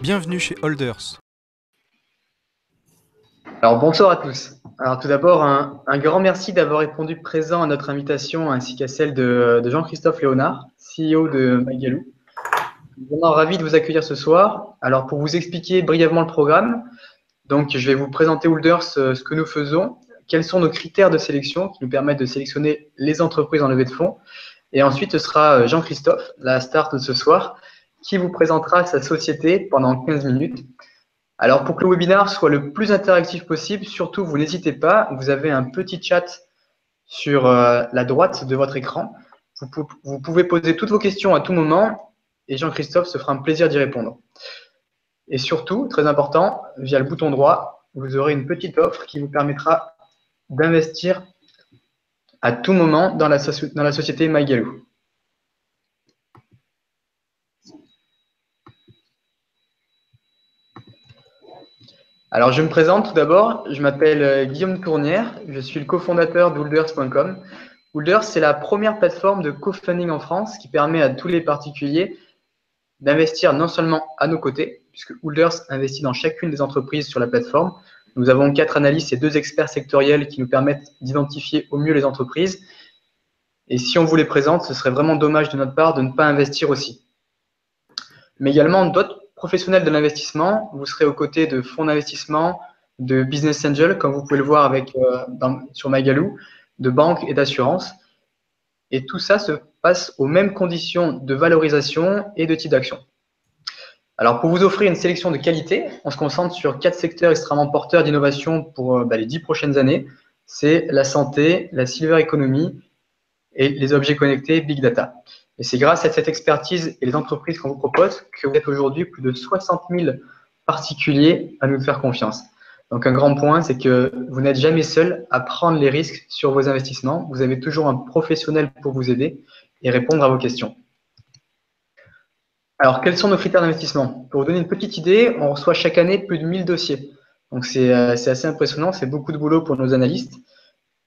Bienvenue chez Holders. Alors bonsoir à tous. Alors tout d'abord, un grand merci d'avoir répondu présent à notre invitation ainsi qu'à celle de Jean-Christophe Léonard, CEO de Magalu. Je suis vraiment ravi de vous accueillir ce soir. Alors pour vous expliquer brièvement le programme, donc je vais vous présenter Holders, ce que nous faisons, quels sont nos critères de sélection qui nous permettent de sélectionner les entreprises en levée de fonds. Et ensuite, ce sera Jean-Christophe, la star de ce soir, qui vous présentera sa société pendant 15 minutes. Alors, pour que le webinaire soit le plus interactif possible, surtout, vous n'hésitez pas, vous avez un petit chat sur la droite de votre écran. Vous pouvez poser toutes vos questions à tout moment et Jean-Christophe se fera un plaisir d'y répondre. Et surtout, très important, via le bouton droit, vous aurez une petite offre qui vous permettra d'investir à tout moment dans la société Magalu. Alors, je me présente tout d'abord. Je m'appelle Guillaume Tournière. Je suis le cofondateur d'Holders.com. Holders, c'est la première plateforme de co-funding en France qui permet à tous les particuliers d'investir non seulement à nos côtés, puisque Holders investit dans chacune des entreprises sur la plateforme. Nous avons 4 analystes et 2 experts sectoriels qui nous permettent d'identifier au mieux les entreprises. Et si on vous les présente, ce serait vraiment dommage de notre part de ne pas investir aussi. Mais également d'autres professionnels de l'investissement. Vous serez aux côtés de fonds d'investissement, de business angels, comme vous pouvez le voir sur Magalu, de banques et d'assurances. Et tout ça se passe aux mêmes conditions de valorisation et de type d'action. Alors, pour vous offrir une sélection de qualité, on se concentre sur 4 secteurs extrêmement porteurs d'innovation pour les 10 prochaines années. C'est la santé, la silver economy et les objets connectés, big data. Et c'est grâce à cette expertise et les entreprises qu'on vous propose que vous êtes aujourd'hui plus de 60 000 particuliers à nous faire confiance. Donc un grand point, c'est que vous n'êtes jamais seul à prendre les risques sur vos investissements. Vous avez toujours un professionnel pour vous aider et répondre à vos questions. Alors, quels sont nos critères d'investissement? Pour vous donner une petite idée, on reçoit chaque année plus de 1000 dossiers. Donc c'est assez impressionnant, c'est beaucoup de boulot pour nos analystes.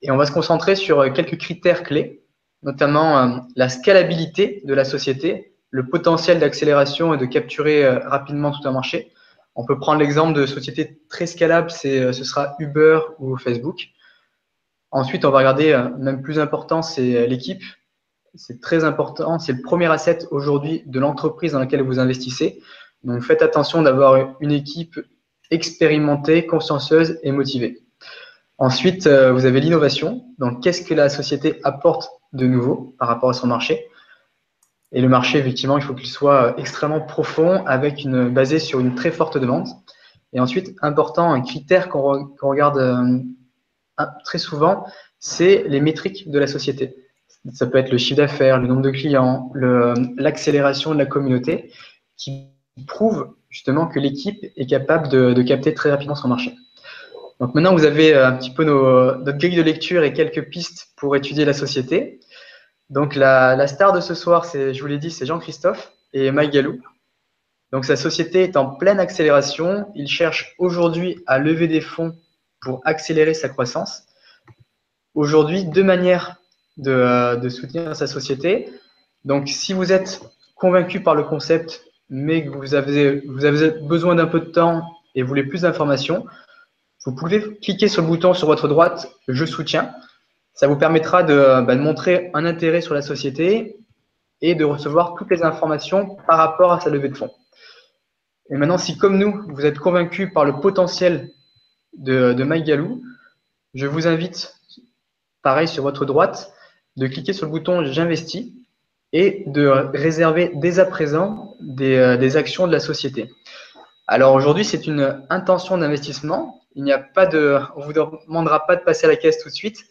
Et on va se concentrer sur quelques critères clés, notamment la scalabilité de la société, le potentiel d'accélération et de capturer rapidement tout un marché. On peut prendre l'exemple de sociétés très scalables, ce sera Uber ou Facebook. Ensuite, on va regarder, même plus important, c'est l'équipe. C'est très important, c'est le premier asset aujourd'hui de l'entreprise dans laquelle vous investissez. Donc faites attention d'avoir une équipe expérimentée, consciencieuse et motivée. Ensuite, vous avez l'innovation. Donc, qu'est-ce que la société apporte de nouveau par rapport à son marché? Et le marché, effectivement, il faut qu'il soit extrêmement profond, basé sur une très forte demande. Et ensuite, important, un critère qu'on regarde très souvent, c'est les métriques de la société. Ça peut être le chiffre d'affaires, le nombre de clients, l'accélération de la communauté, qui prouve justement que l'équipe est capable de capter très rapidement son marché. Donc maintenant, vous avez un petit peu notre grille de lecture et quelques pistes pour étudier la société. Donc la star de ce soir, je vous l'ai dit, c'est Jean-Christophe et Magalu. Donc sa société est en pleine accélération. Il cherche aujourd'hui à lever des fonds pour accélérer sa croissance. Aujourd'hui, 2 manières de soutenir sa société. Donc si vous êtes convaincu par le concept, mais que vous avez besoin d'un peu de temps et voulez plus d'informations, vous pouvez cliquer sur le bouton sur votre droite « Je soutiens ». Ça vous permettra de montrer un intérêt sur la société et de recevoir toutes les informations par rapport à sa levée de fonds. Et maintenant, si comme nous, vous êtes convaincu par le potentiel de Magalu, je vous invite, pareil sur votre droite, de cliquer sur le bouton « J'investis » et de réserver dès à présent des actions de la société. Alors aujourd'hui, c'est une intention d'investissement. On ne vous demandera pas de passer à la caisse tout de suite.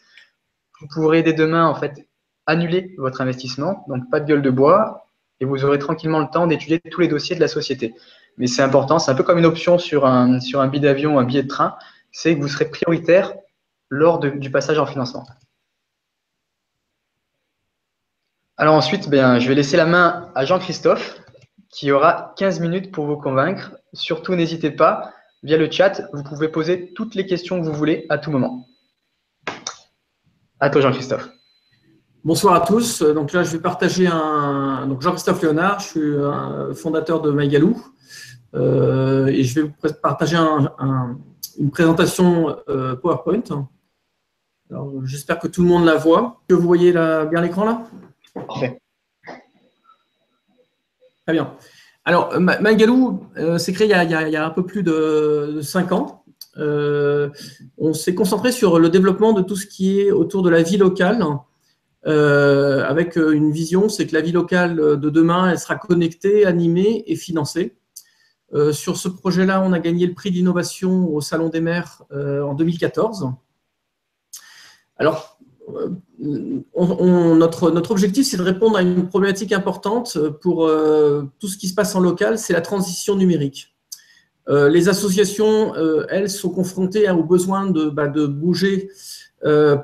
Vous pourrez dès demain en fait annuler votre investissement, donc pas de gueule de bois, et vous aurez tranquillement le temps d'étudier tous les dossiers de la société. Mais c'est important, c'est un peu comme une option sur un billet d'avion ou un billet de train, c'est que vous serez prioritaire lors du passage en financement. Alors ensuite, je vais laisser la main à Jean-Christophe, qui aura 15 minutes pour vous convaincre. Surtout, n'hésitez pas, via le chat, vous pouvez poser toutes les questions que vous voulez à tout moment. À toi, Jean-Christophe. Bonsoir à tous. Donc là, je vais partager donc Jean-Christophe Léonard, je suis un fondateur de MyGalou. Et je vais vous partager une présentation PowerPoint. Alors, j'espère que tout le monde la voit. Que vous voyez bien l'écran là? Parfait. Très bien. Alors, MyGalou s'est créé il y a un peu plus de 5 ans. On s'est concentré sur le développement de tout ce qui est autour de la vie locale, avec une vision, c'est que la vie locale de demain, elle sera connectée, animée et financée. Sur ce projet-là, on a gagné le prix d'innovation au Salon des maires en 2014. Alors, notre objectif, c'est de répondre à une problématique importante pour tout ce qui se passe en local, c'est la transition numérique. Les associations, elles, sont confrontées au besoin de bouger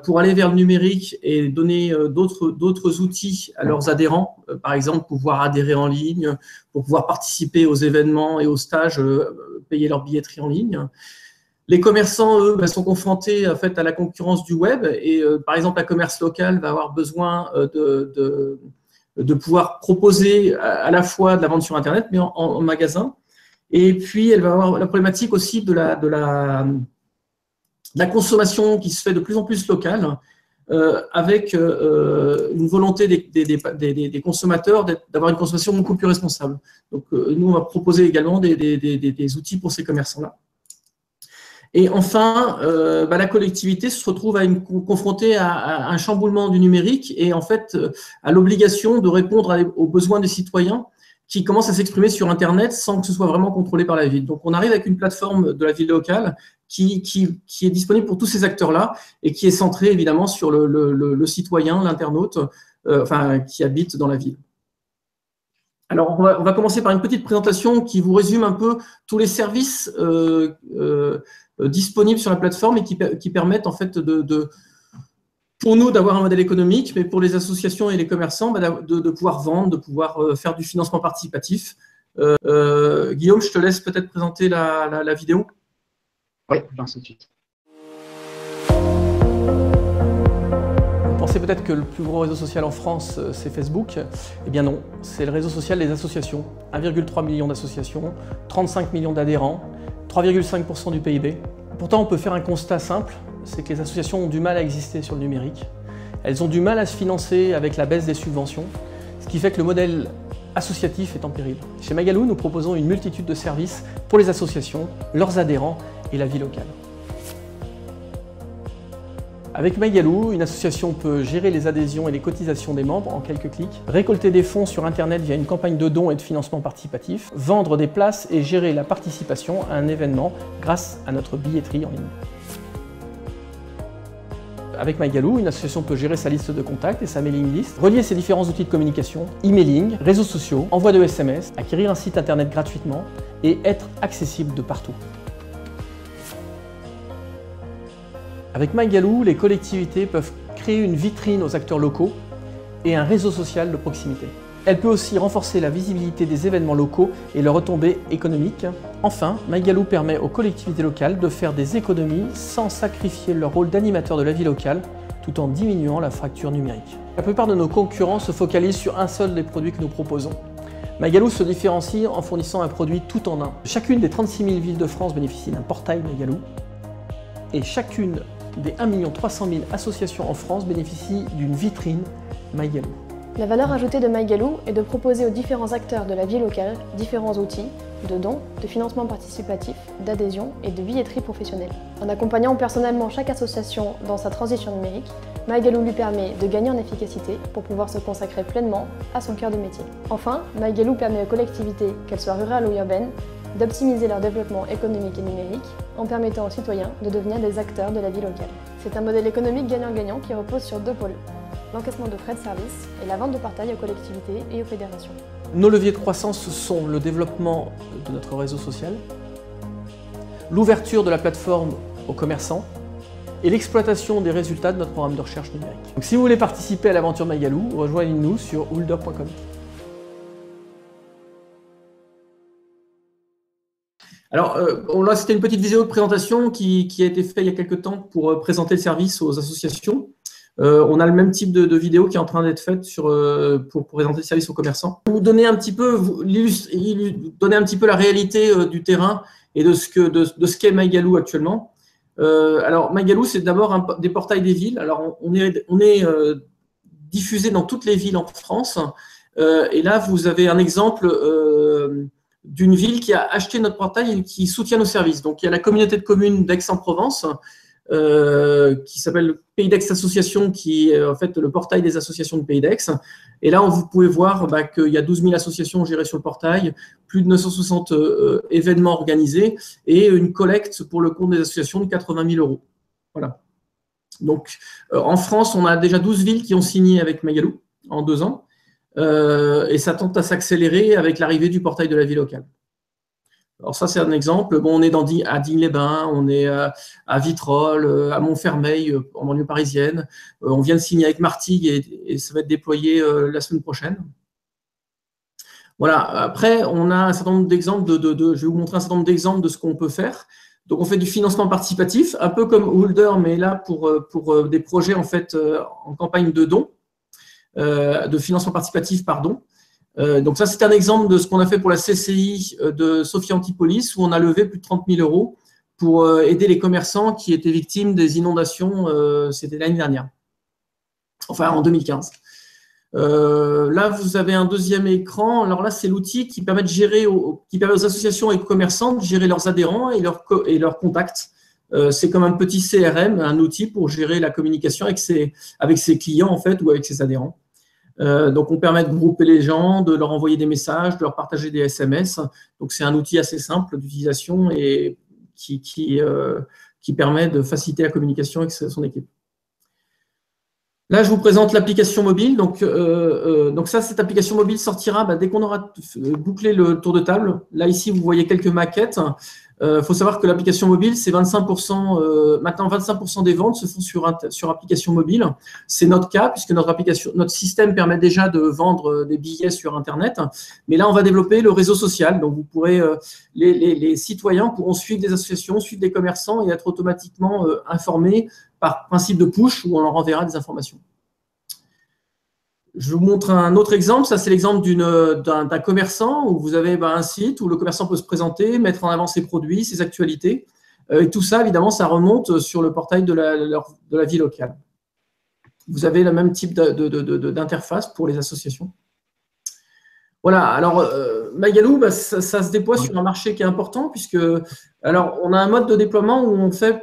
pour aller vers le numérique et donner d'autres outils à leurs adhérents, par exemple pouvoir adhérer en ligne, pour pouvoir participer aux événements et aux stages, payer leur billetterie en ligne. Les commerçants, eux, sont confrontés en fait, à la concurrence du web et par exemple, un commerce local va avoir besoin de pouvoir proposer à la fois de la vente sur Internet, mais en magasin. Et puis, elle va avoir la problématique aussi de la consommation qui se fait de plus en plus locale, avec une volonté des consommateurs d'avoir une consommation beaucoup plus responsable. Donc, nous, on va proposer également des outils pour ces commerçants-là. Et enfin, la collectivité se retrouve confrontée à un chamboulement du numérique et en fait à l'obligation de répondre aux besoins des citoyens qui commencent à s'exprimer sur Internet sans que ce soit vraiment contrôlé par la ville. Donc, on arrive avec une plateforme de la ville locale qui est disponible pour tous ces acteurs-là et qui est centrée évidemment sur le citoyen, l'internaute, qui habite dans la ville. Alors, on va commencer par une petite présentation qui vous résume un peu tous les services disponibles sur la plateforme et qui permettent en fait pour nous d'avoir un modèle économique, mais pour les associations et les commerçants, de pouvoir vendre, de pouvoir faire du financement participatif. Guillaume, je te laisse peut-être présenter la vidéo. Oui, je lance tout de suite. Vous pensez peut-être que le plus gros réseau social en France, c'est Facebook. Eh bien non, c'est le réseau social des associations. 1,3 million d'associations, 35 millions d'adhérents, 3,5% du PIB. Pourtant, on peut faire un constat simple, c'est que les associations ont du mal à exister sur le numérique. Elles ont du mal à se financer avec la baisse des subventions, ce qui fait que le modèle associatif est en péril. Chez MyGalou, nous proposons une multitude de services pour les associations, leurs adhérents et la vie locale. Avec MyGalou, une association peut gérer les adhésions et les cotisations des membres en quelques clics, récolter des fonds sur Internet via une campagne de dons et de financement participatif, vendre des places et gérer la participation à un événement grâce à notre billetterie en ligne. Avec MyGalou, une association peut gérer sa liste de contacts et sa mailing list, relier ses différents outils de communication, emailing, réseaux sociaux, envoi de SMS, acquérir un site internet gratuitement et être accessible de partout. Avec MyGalou, les collectivités peuvent créer une vitrine aux acteurs locaux et un réseau social de proximité. Elle peut aussi renforcer la visibilité des événements locaux et leurs retombées économiques. Enfin, MyGalou permet aux collectivités locales de faire des économies sans sacrifier leur rôle d'animateur de la vie locale, tout en diminuant la fracture numérique. La plupart de nos concurrents se focalisent sur un seul des produits que nous proposons. MyGalou se différencie en fournissant un produit tout en un. Chacune des 36 000 villes de France bénéficie d'un portail MyGalou et chacune des 1 300 000 associations en France bénéficient d'une vitrine MyGalou. La valeur ajoutée de MyGalou est de proposer aux différents acteurs de la vie locale différents outils de dons, de financement participatif, d'adhésion et de billetterie professionnelle. En accompagnant personnellement chaque association dans sa transition numérique, MyGalou lui permet de gagner en efficacité pour pouvoir se consacrer pleinement à son cœur de métier. Enfin, MyGalou permet aux collectivités, qu'elles soient rurales ou urbaines, d'optimiser leur développement économique et numérique en permettant aux citoyens de devenir des acteurs de la vie locale. C'est un modèle économique gagnant-gagnant qui repose sur deux pôles: l'encaissement de frais de service et la vente de portails aux collectivités et aux fédérations. Nos leviers de croissance sont le développement de notre réseau social, l'ouverture de la plateforme aux commerçants et l'exploitation des résultats de notre programme de recherche numérique. Donc, si vous voulez participer à l'aventure MyGalou, rejoignez-nous sur houlder.com. Alors là, c'était une petite vidéo de présentation qui a été faite il y a quelques temps pour présenter le service aux associations. On a le même type de vidéo qui est en train d'être faite pour présenter le service aux commerçants. Vous donner un petit peu, donner un petit peu la réalité du terrain et de ce qu'est MyGalou actuellement. Alors, MyGalou, c'est d'abord des portails des villes. Alors, on est diffusé dans toutes les villes en France. Et là, vous avez un exemple d'une ville qui a acheté notre portail et qui soutient nos services. Donc, il y a la communauté de communes d'Aix-en-Provence, qui s'appelle Pays d'Aix Association, qui est en fait le portail des associations de Pays d'Aix. Et là, vous pouvez voir qu'il y a 12 000 associations gérées sur le portail, plus de 960 événements organisés et une collecte pour le compte des associations de 80 000 €. Voilà. Donc, en France, on a déjà 12 villes qui ont signé avec MyGalou en 2 ans. Et ça tente à s'accélérer avec l'arrivée du portail de la vie locale. Alors ça, c'est un exemple. Bon, on est à Digne-les-Bains, on est à Vitrolles, à Montfermeil, en banlieue parisienne. On vient de signer avec Martigues et ça va être déployé la semaine prochaine. Voilà. Après, on a un certain nombre d'exemples je vais vous montrer un certain nombre d'exemples de ce qu'on peut faire. Donc, on fait du financement participatif, un peu comme Houlder, mais là pour des projets en fait en campagne de dons, de financement participatif, pardon. Donc ça, c'est un exemple de ce qu'on a fait pour la CCI de Sophie Antipolis, où on a levé plus de 30 000 € pour aider les commerçants qui étaient victimes des inondations, c'était l'année dernière, enfin en 2015. Là, vous avez un deuxième écran. Alors là, c'est l'outil qui permet de gérer, qui permet aux associations et aux commerçants de gérer leurs adhérents et leurs contacts. C'est comme un petit CRM, un outil pour gérer la communication avec ses clients en fait ou avec ses adhérents. Donc, on permet de grouper les gens, de leur envoyer des messages, de leur partager des SMS. Donc, c'est un outil assez simple d'utilisation et qui permet de faciliter la communication avec son équipe. Là, je vous présente l'application mobile. Donc ça, cette application mobile sortira dès qu'on aura bouclé le tour de table. Là, ici, vous voyez quelques maquettes. Faut savoir que l'application mobile, c'est 25%, maintenant 25% des ventes se font sur application mobile. C'est notre cas, puisque notre système permet déjà de vendre des billets sur Internet. Mais là, on va développer le réseau social. Donc, vous pourrez, les citoyens pourront suivre des associations, suivre des commerçants et être automatiquement informés par principe de push où on leur enverra des informations. Je vous montre un autre exemple. Ça, c'est l'exemple d'un commerçant où vous avez un site où le commerçant peut se présenter, mettre en avant ses produits, ses actualités. Et tout ça, évidemment, ça remonte sur le portail de la vie locale. Vous avez le même type d'interface pour les associations. Voilà. Alors, MyGalou, ça se déploie sur un marché qui est important puisque, alors, on a un mode de déploiement où on fait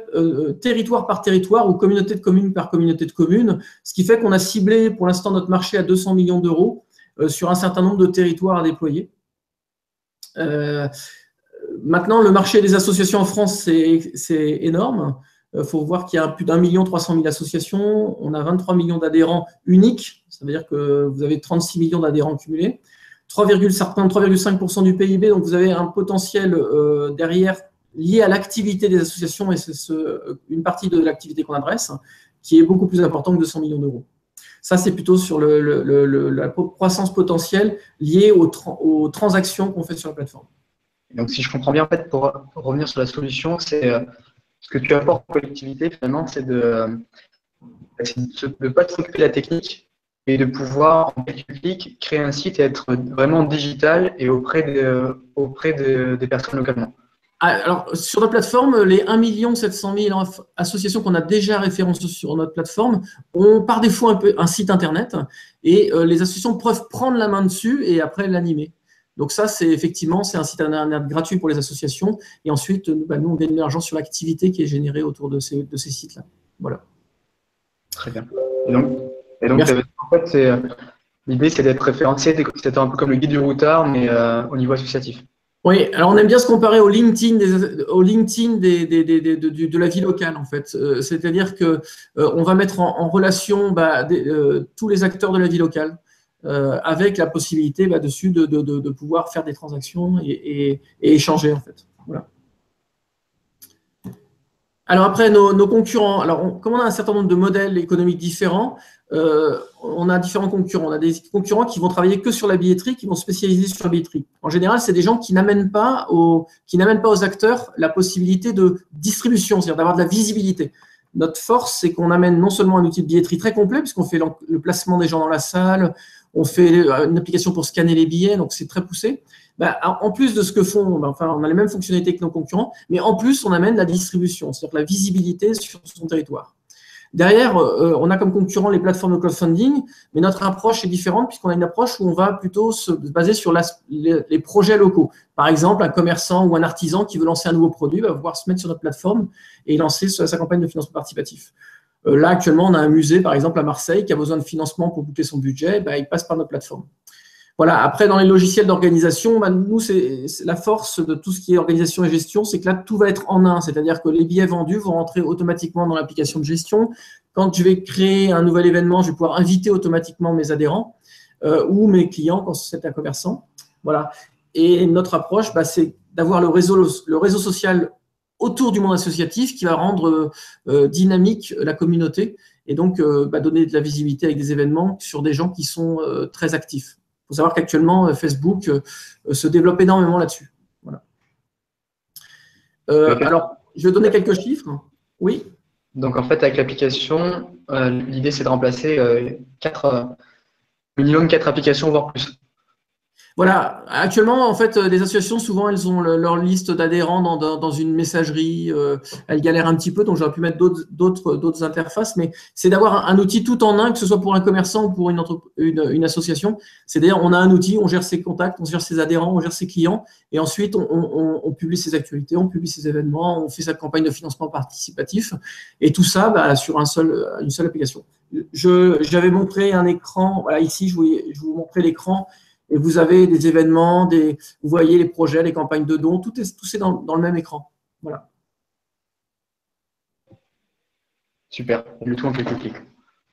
territoire par territoire ou communauté de communes par communauté de communes, ce qui fait qu'on a ciblé pour l'instant notre marché à 200 millions d'euros sur un certain nombre de territoires à déployer. Maintenant, le marché des associations en France, c'est énorme. Il faut voir qu'il y a plus d'1 300 000 associations. On a 23 millions d'adhérents uniques. Ça veut dire que vous avez 36 millions d'adhérents cumulés. 3,5% du PIB, donc vous avez un potentiel derrière lié à l'activité des associations, et c'est une partie de l'activité qu'on adresse, qui est beaucoup plus important que 200 millions d'euros. Ça, c'est plutôt sur la croissance potentielle liée aux transactions qu'on fait sur la plateforme. Donc, si je comprends bien, en fait, pour revenir sur la solution, c'est ce que tu apportes aux collectivités, finalement, c'est de ne pas te préoccuper de la technique, et de pouvoir, en quelques clics, créer un site et être vraiment digital et auprès des personnes localement. Alors, sur notre plateforme, les 1 700 000 associations qu'on a déjà référencées sur notre plateforme ont par défaut un site internet et les associations peuvent prendre la main dessus et après l'animer. Donc ça, c'est un site internet gratuit pour les associations et ensuite, nous, on gagne de l'argent sur l'activité qui est générée autour de ces sites-là. Voilà. Très bien. Et donc en fait, l'idée, c'est d'être référencé, c'est un peu comme le guide du routard, mais au niveau associatif. Oui, alors on aime bien se comparer au LinkedIn de la vie locale, en fait. C'est-à-dire qu'on va mettre en relation tous les acteurs de la vie locale avec la possibilité dessus de pouvoir faire des transactions et échanger, en fait. Voilà. Alors après, nos concurrents, alors comme on a un certain nombre de modèles économiques différents, on a différents concurrents. On a des concurrents qui vont travailler que sur la billetterie, qui vont se spécialiser sur la billetterie. En général, c'est des gens qui n'amènent pas aux acteurs la possibilité de distribution, c'est-à-dire d'avoir de la visibilité. Notre force, c'est qu'on amène non seulement un outil de billetterie très complet, puisqu'on fait le placement des gens dans la salle, on fait une application pour scanner les billets, donc c'est très poussé. En plus de ce que font, on a les mêmes fonctionnalités que nos concurrents, mais en plus, on amène la distribution, c'est-à-dire la visibilité sur son territoire. Derrière, on a comme concurrent les plateformes de crowdfunding, mais notre approche est différente puisqu'on a une approche où on va plutôt se baser sur les projets locaux. Par exemple, un commerçant ou un artisan qui veut lancer un nouveau produit va pouvoir se mettre sur notre plateforme et lancer sa campagne de financement participatif. Là, actuellement, on a un musée, par exemple, à Marseille, qui a besoin de financement pour boucler son budget, il passe par notre plateforme. Voilà. Après, dans les logiciels d'organisation, nous, c'est la force de tout ce qui est organisation et gestion, c'est que là, tout va être en un. C'est-à-dire que les billets vendus vont rentrer automatiquement dans l'application de gestion. Quand je vais créer un nouvel événement, je vais pouvoir inviter automatiquement mes adhérents ou mes clients quand c'est un commerçant. Voilà. Et notre approche, c'est d'avoir le réseau social autour du monde associatif qui va rendre dynamique la communauté et donc donner de la visibilité avec des événements sur des gens qui sont très actifs. Il faut savoir qu'actuellement, Facebook se développe énormément là-dessus. Voilà. Alors, je vais donner quelques chiffres. Oui. Donc, en fait, avec l'application, l'idée, c'est de remplacer minimum 4 applications, voire plus. Voilà. Actuellement, en fait, les associations, souvent, elles ont leur liste d'adhérents dans une messagerie. Elles galèrent un petit peu, donc j'aurais pu mettre d'autres interfaces. Mais c'est d'avoir un outil tout en un, que ce soit pour un commerçant ou pour une association. C'est-à-dire, on a un outil, on gère ses contacts, on gère ses adhérents, on gère ses clients. Et ensuite, on publie ses actualités, on publie ses événements, on fait sa campagne de financement participatif. Et tout ça sur une seule application. J'avais montré un écran. Voilà, ici, je vous montrais l'écran. Et vous avez des événements, vous voyez les projets, les campagnes de dons, tout est dans le même écran. Voilà. Super, le tout en quelques clics.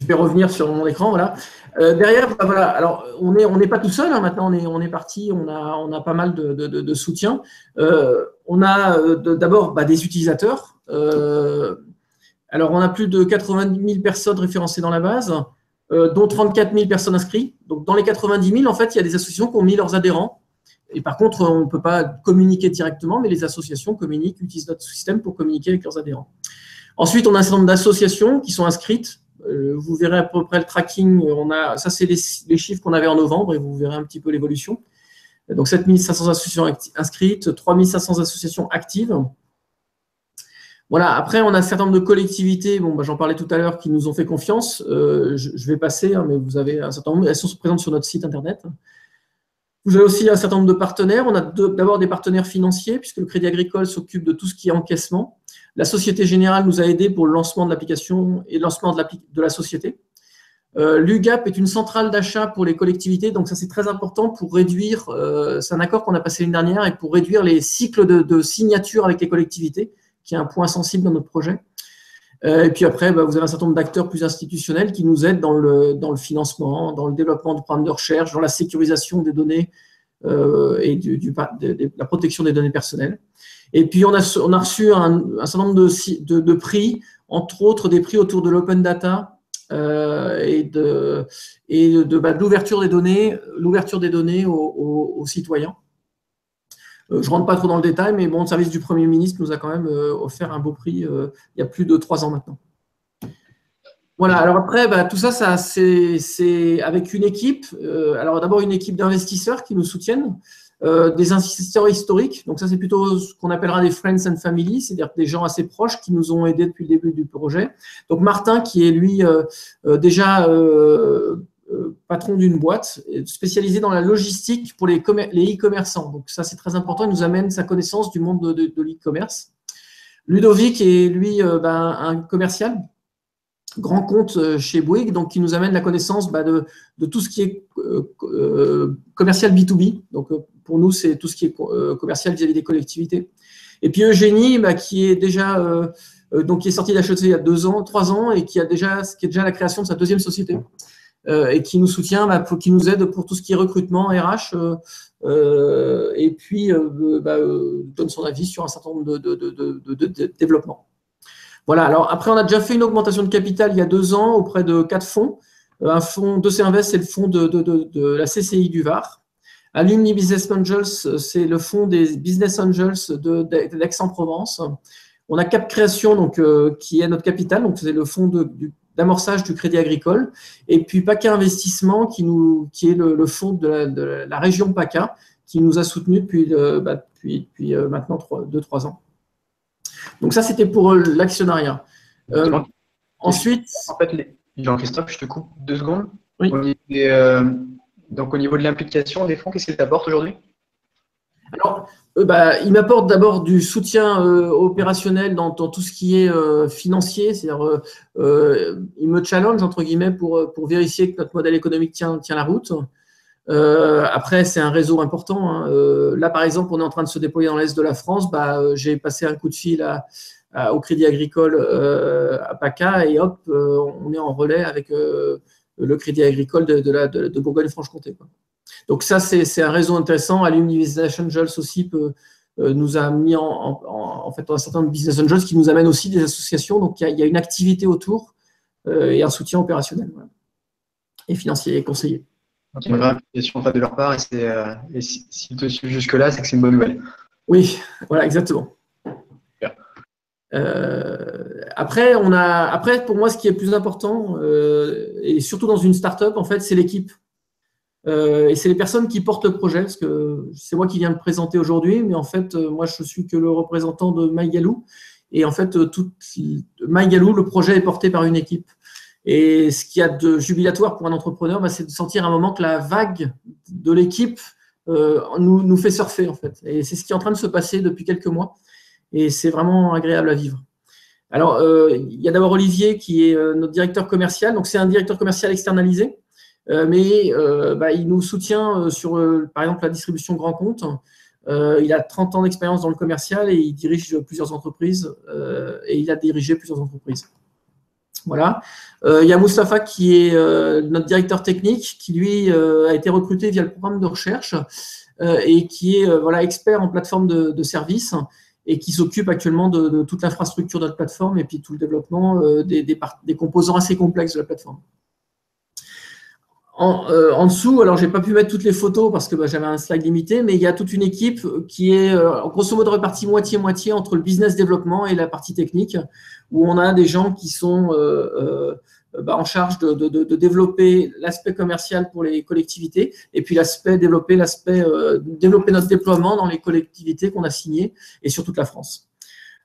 Je vais revenir sur mon écran. Voilà. Derrière, voilà. Alors, on n'est pas tout seul. Maintenant, on est parti. On a pas mal de soutien. On a d'abord des utilisateurs. Alors, on a plus de 90 000 personnes référencées dans la base. Dont 34 000 personnes inscrites. Donc, dans les 90 000, en fait, il y a des associations qui ont mis leurs adhérents. Et par contre, on ne peut pas communiquer directement, mais les associations communiquent, utilisent notre système pour communiquer avec leurs adhérents. Ensuite, on a un certain nombre d'associations qui sont inscrites. Vous verrez à peu près le tracking. Ça, c'est les chiffres qu'on avait en novembre et vous verrez un petit peu l'évolution. Donc, 7 500 associations inscrites, 3 500 associations actives. Voilà, après, on a un certain nombre de collectivités, j'en parlais tout à l'heure, qui nous ont fait confiance. Je vais passer, mais vous avez un certain nombre, elles sont présentes sur notre site internet. Vous avez aussi un certain nombre de partenaires. On a d'abord des partenaires financiers, puisque le Crédit Agricole s'occupe de tout ce qui est encaissement. La Société Générale nous a aidés pour le lancement de l'application et le lancement de la société. L'UGAP est une centrale d'achat pour les collectivités, donc ça c'est très important pour réduire, c'est un accord qu'on a passé l'année dernière, et pour réduire les cycles de signature avec les collectivités, qui est un point sensible dans notre projet. Et puis après, vous avez un certain nombre d'acteurs plus institutionnels qui nous aident dans le financement, dans le développement du programme de recherche, dans la sécurisation des données et de la protection des données personnelles. Et puis, on a reçu un certain nombre de prix, entre autres des prix autour de l'open data et de l'ouverture des données aux citoyens. Je ne rentre pas trop dans le détail, mais le service du Premier ministre nous a quand même offert un beau prix il y a plus de 3 ans maintenant. Voilà, alors après, tout ça c'est avec une équipe. Alors d'abord, une équipe d'investisseurs qui nous soutiennent, des investisseurs historiques. Donc ça, c'est plutôt ce qu'on appellera des friends and family, c'est-à-dire des gens assez proches qui nous ont aidés depuis le début du projet. Donc Martin, qui est lui déjà patron d'une boîte spécialisée dans la logistique pour les e-commerçants. Donc ça, c'est très important. Il nous amène sa connaissance du monde de l'e-commerce. Ludovic est, lui, un commercial, grand compte chez Bouygues, donc qui nous amène la connaissance de tout ce qui est commercial B2B. Donc pour nous, c'est tout ce qui est commercial vis-à-vis des collectivités. Et puis Eugénie, qui est déjà qui est sortie d'HEC il y a 3 ans, et qui est déjà la création de sa 2e société. Et qui nous soutient, qui nous aide pour tout ce qui est recrutement, RH, et puis donne son avis sur un certain nombre de développements. Voilà, alors après, on a déjà fait une augmentation de capital il y a 2 ans auprès de 4 fonds. Un fonds de Servest, c'est le fonds de la CCI du Var. Alumni Business Angels, c'est le fonds des Business Angels d'Aix-en-Provence. On a Cap Création, donc, qui est notre capital, donc c'est le fonds d'amorçage du Crédit Agricole. Et puis PACA Investissement, qui est le fonds de la région PACA, qui nous a soutenus depuis maintenant 2-3 ans. Donc ça, c'était pour l'actionnariat. Ensuite… En fait, Jean-Christophe, je te coupe 2 secondes. Oui. Donc, au niveau de l'implication des fonds, qu'est-ce qu'ils t'apportent aujourd'hui? Alors, ils m'apportent d'abord du soutien opérationnel dans tout ce qui est financier, c'est-à-dire ils me challenge entre guillemets pour vérifier que notre modèle économique tient la route. Après, c'est un réseau important, hein. Là, par exemple, on est en train de se déployer dans l'Est de la France. J'ai passé un coup de fil au Crédit Agricole à PACA et hop, on est en relais avec le Crédit Agricole de Bourgogne-Franche-Comté. Donc ça, c'est un réseau intéressant. Alumni Business Angels aussi nous a mis en fait un certain nombre de Business Angels qui nous amènent aussi des associations. Donc il y a une activité autour et un soutien opérationnel, voilà, et financier et conseiller. Une vraie implication de leur part, et s'ils te suivent jusque-là, c'est que c'est une bonne nouvelle. Oui, voilà, exactement. Après, pour moi, ce qui est plus important, et surtout dans une start-up, en fait, c'est l'équipe. Et c'est les personnes qui portent le projet, parce que c'est moi qui viens le présenter aujourd'hui, mais en fait, moi, je suis que le représentant de MyGaloo. Et en fait, MyGaloo, le projet est porté par une équipe. Et ce qu'il y a de jubilatoire pour un entrepreneur, c'est de sentir un moment que la vague de l'équipe nous fait surfer, en fait. Et c'est ce qui est en train de se passer depuis quelques mois. Et c'est vraiment agréable à vivre. Alors, il y a d'abord Olivier qui est notre directeur commercial. Donc, c'est un directeur commercial externalisé, mais il nous soutient sur, par exemple, la distribution grand compte. Il a 30 ans d'expérience dans le commercial et il dirige plusieurs entreprises et il a dirigé plusieurs entreprises. Voilà. Il y a Moustapha qui est notre directeur technique qui, lui, a été recruté via le programme de recherche et qui est expert en plateforme de services et qui s'occupe actuellement de toute l'infrastructure de notre plateforme et puis tout le développement des composants assez complexes de la plateforme. En dessous, alors je n'ai pas pu mettre toutes les photos parce que j'avais un slide limité, mais il y a toute une équipe qui est grosso modo répartie moitié-moitié entre le business développement et la partie technique, où on a des gens qui sont en charge de développer l'aspect commercial pour les collectivités et puis développer notre déploiement dans les collectivités qu'on a signées et sur toute la France.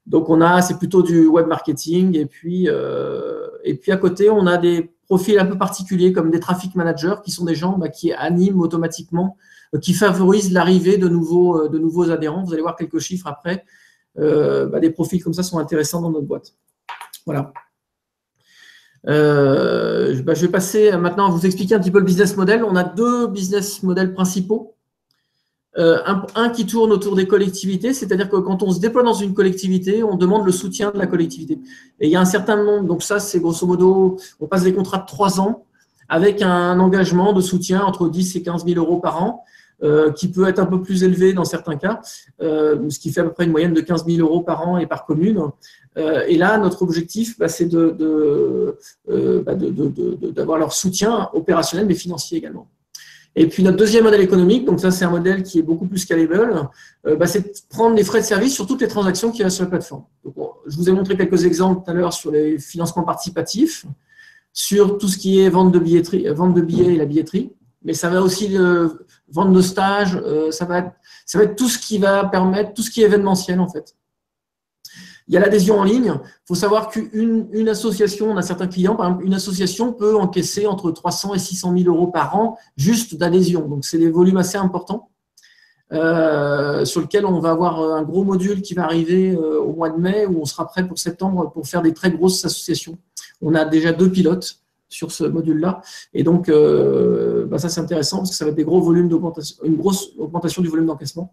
Donc c'est plutôt du web marketing et puis à côté on a des profils un peu particuliers comme des traffic managers qui sont des gens qui animent automatiquement, qui favorisent l'arrivée de nouveaux adhérents. Vous allez voir quelques chiffres après. Des profils comme ça sont intéressants dans notre boîte. Voilà. Je vais passer maintenant à vous expliquer un petit peu le business model. On a 2 business models principaux. Un qui tourne autour des collectivités, c'est-à-dire que quand on se déploie dans une collectivité, on demande le soutien de la collectivité. Et il y a un certain nombre, donc ça c'est grosso modo, on passe des contrats de 3 ans avec un engagement de soutien entre 10 et 15 000 euros par an, qui peut être un peu plus élevé dans certains cas, ce qui fait à peu près une moyenne de 15 000 euros par an et par commune. Et là, notre objectif, c'est d'avoir leur soutien opérationnel mais financier également. Et puis notre deuxième modèle économique, donc ça c'est un modèle qui est beaucoup plus scalable, c'est de prendre les frais de service sur toutes les transactions qu'il y a sur la plateforme. Donc, je vous ai montré quelques exemples tout à l'heure sur les financements participatifs, sur tout ce qui est vente de billets et la billetterie, mais ça va aussi vente de stages, ça va être tout ce qui va permettre, tout ce qui est événementiel en fait. Il y a l'adhésion en ligne. Il faut savoir qu'une association, on a certains clients, par exemple, une association peut encaisser entre 300 et 600 000 euros par an juste d'adhésion. Donc, c'est des volumes assez importants sur lesquels on va avoir un gros module qui va arriver au mois de mai où on sera prêt pour septembre pour faire des très grosses associations. On a déjà 2 pilotes sur ce module-là. Et donc, ça, c'est intéressant parce que ça va être des gros volumes d'augmentation, une grosse augmentation du volume d'encaissement.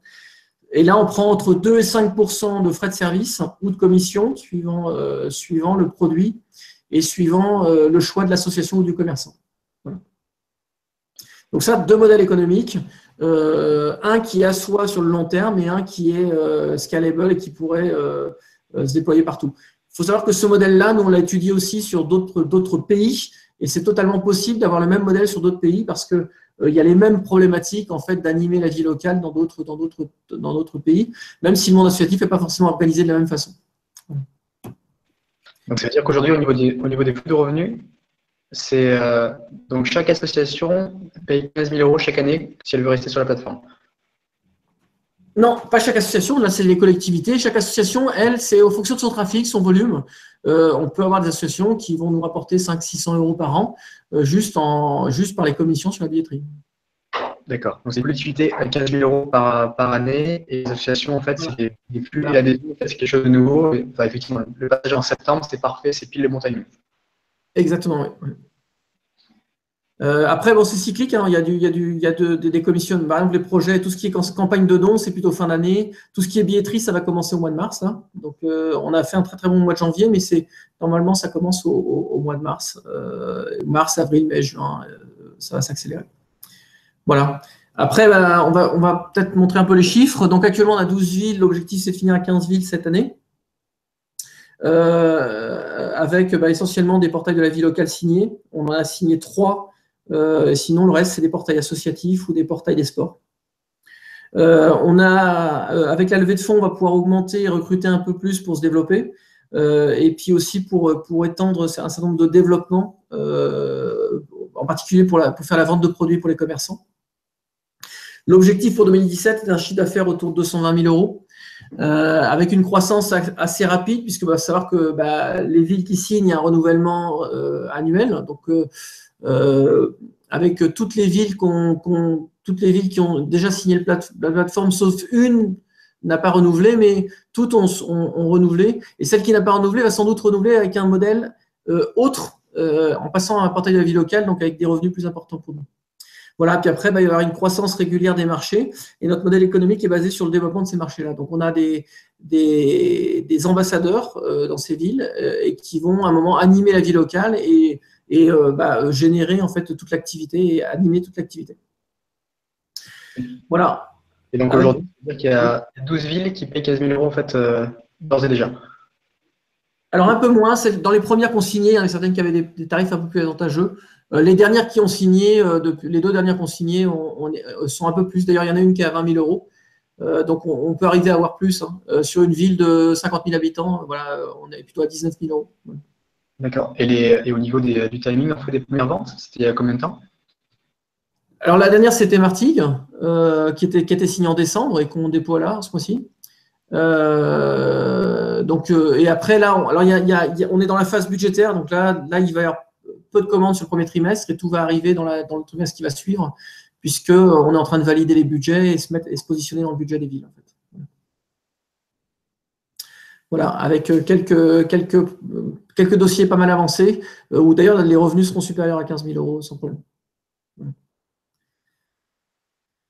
Et là, on prend entre 2 et 5% de frais de service ou de commission suivant le produit et suivant le choix de l'association ou du commerçant. Voilà. Donc ça, 2 modèles économiques. Un qui assoit sur le long terme et un qui est scalable et qui pourrait se déployer partout. Il faut savoir que ce modèle-là, nous, on l'a étudié aussi sur d'autres pays et c'est totalement possible d'avoir le même modèle sur d'autres pays parce que il y a les mêmes problématiques en fait d'animer la vie locale dans d'autres pays, même si le monde associatif n'est pas forcément organisé de la même façon. Donc, ça veut dire qu'aujourd'hui, au niveau des flux de revenus, c'est donc chaque association paye 15 000 € chaque année si elle veut rester sur la plateforme. Non, pas chaque association, là c'est les collectivités. Chaque association, elle, c'est en fonction de son trafic, son volume. On peut avoir des associations qui vont nous rapporter 500-600 € par an, juste par les commissions sur la billetterie. D'accord. Donc, c'est les collectivités à 15 000 € par année et les associations, en fait, c'est les flux et l'adhésion, en fait, c'est quelque chose de nouveau. Enfin, effectivement, le passage en septembre, c'est parfait, c'est pile le bon timing. Exactement, oui. Après, bon, c'est cyclique, hein. Il y a des commissions. Par exemple, les projets, tout ce qui est campagne de dons, c'est plutôt fin d'année. Tout ce qui est billetterie, ça va commencer au mois de mars. Là. Donc, on a fait un très très bon mois de janvier, mais normalement, ça commence au mois de mars. Mars, avril, mai, juin, ça va s'accélérer. Voilà. Après, on va peut-être montrer un peu les chiffres. Donc, actuellement, on a 12 villes. L'objectif, c'est de finir à 15 villes cette année. Avec essentiellement des portails de la vie locale signés. On en a signé 3. Sinon, le reste, c'est des portails associatifs ou des portails des sports. Avec la levée de fonds, on va pouvoir augmenter et recruter un peu plus pour se développer. Et puis aussi pour étendre un certain nombre de développements, en particulier pour faire la vente de produits pour les commerçants. L'objectif pour 2017 est un chiffre d'affaires autour de 220 000 €, avec une croissance assez rapide, puisque va savoir que les villes qui signent, il y a un renouvellement annuel. Donc, avec toutes les villes qui ont déjà signé la plateforme, sauf une n'a pas renouvelé, mais toutes ont renouvelé. Et celle qui n'a pas renouvelé va sans doute renouveler avec un modèle autre, en passant à un portail de la vie locale, donc avec des revenus plus importants pour nous. Voilà, puis après, il va y avoir une croissance régulière des marchés et notre modèle économique est basé sur le développement de ces marchés-là. Donc, on a des ambassadeurs dans ces villes et qui vont à un moment animer la vie locale et générer en fait toute l'activité et animer toute l'activité. Voilà. Et donc aujourd'hui, c'est-à-dire qu'il y a 12 villes qui payent 15 000 € en fait d'ores et déjà. Alors un peu moins, dans les premières qu'on signait, il y en a certaines qui avaient des tarifs un peu plus avantageux. Les dernières qui ont signé, les 2 dernières qui ont signé sont un peu plus. D'ailleurs, il y en a une qui est à 20 000 €. Donc on peut arriver à avoir plus. Sur une ville de 50 000 habitants, voilà, on est plutôt à 19 000 €. D'accord. Et au niveau du timing, on fait des premières ventes, c'était il y a combien de temps? Alors la dernière, c'était Martigues, qui était signée en décembre et qu'on déploie là, ce mois-ci. Et après, là, on est dans la phase budgétaire. Donc là, il va y avoir peu de commandes sur le premier trimestre et tout va arriver dans le trimestre qui va suivre, puisqu'on est en train de valider les budgets et se positionner dans le budget des villes. En fait. Voilà, avec quelques dossiers pas mal avancés, où d'ailleurs les revenus seront supérieurs à 15 000 € sans problème.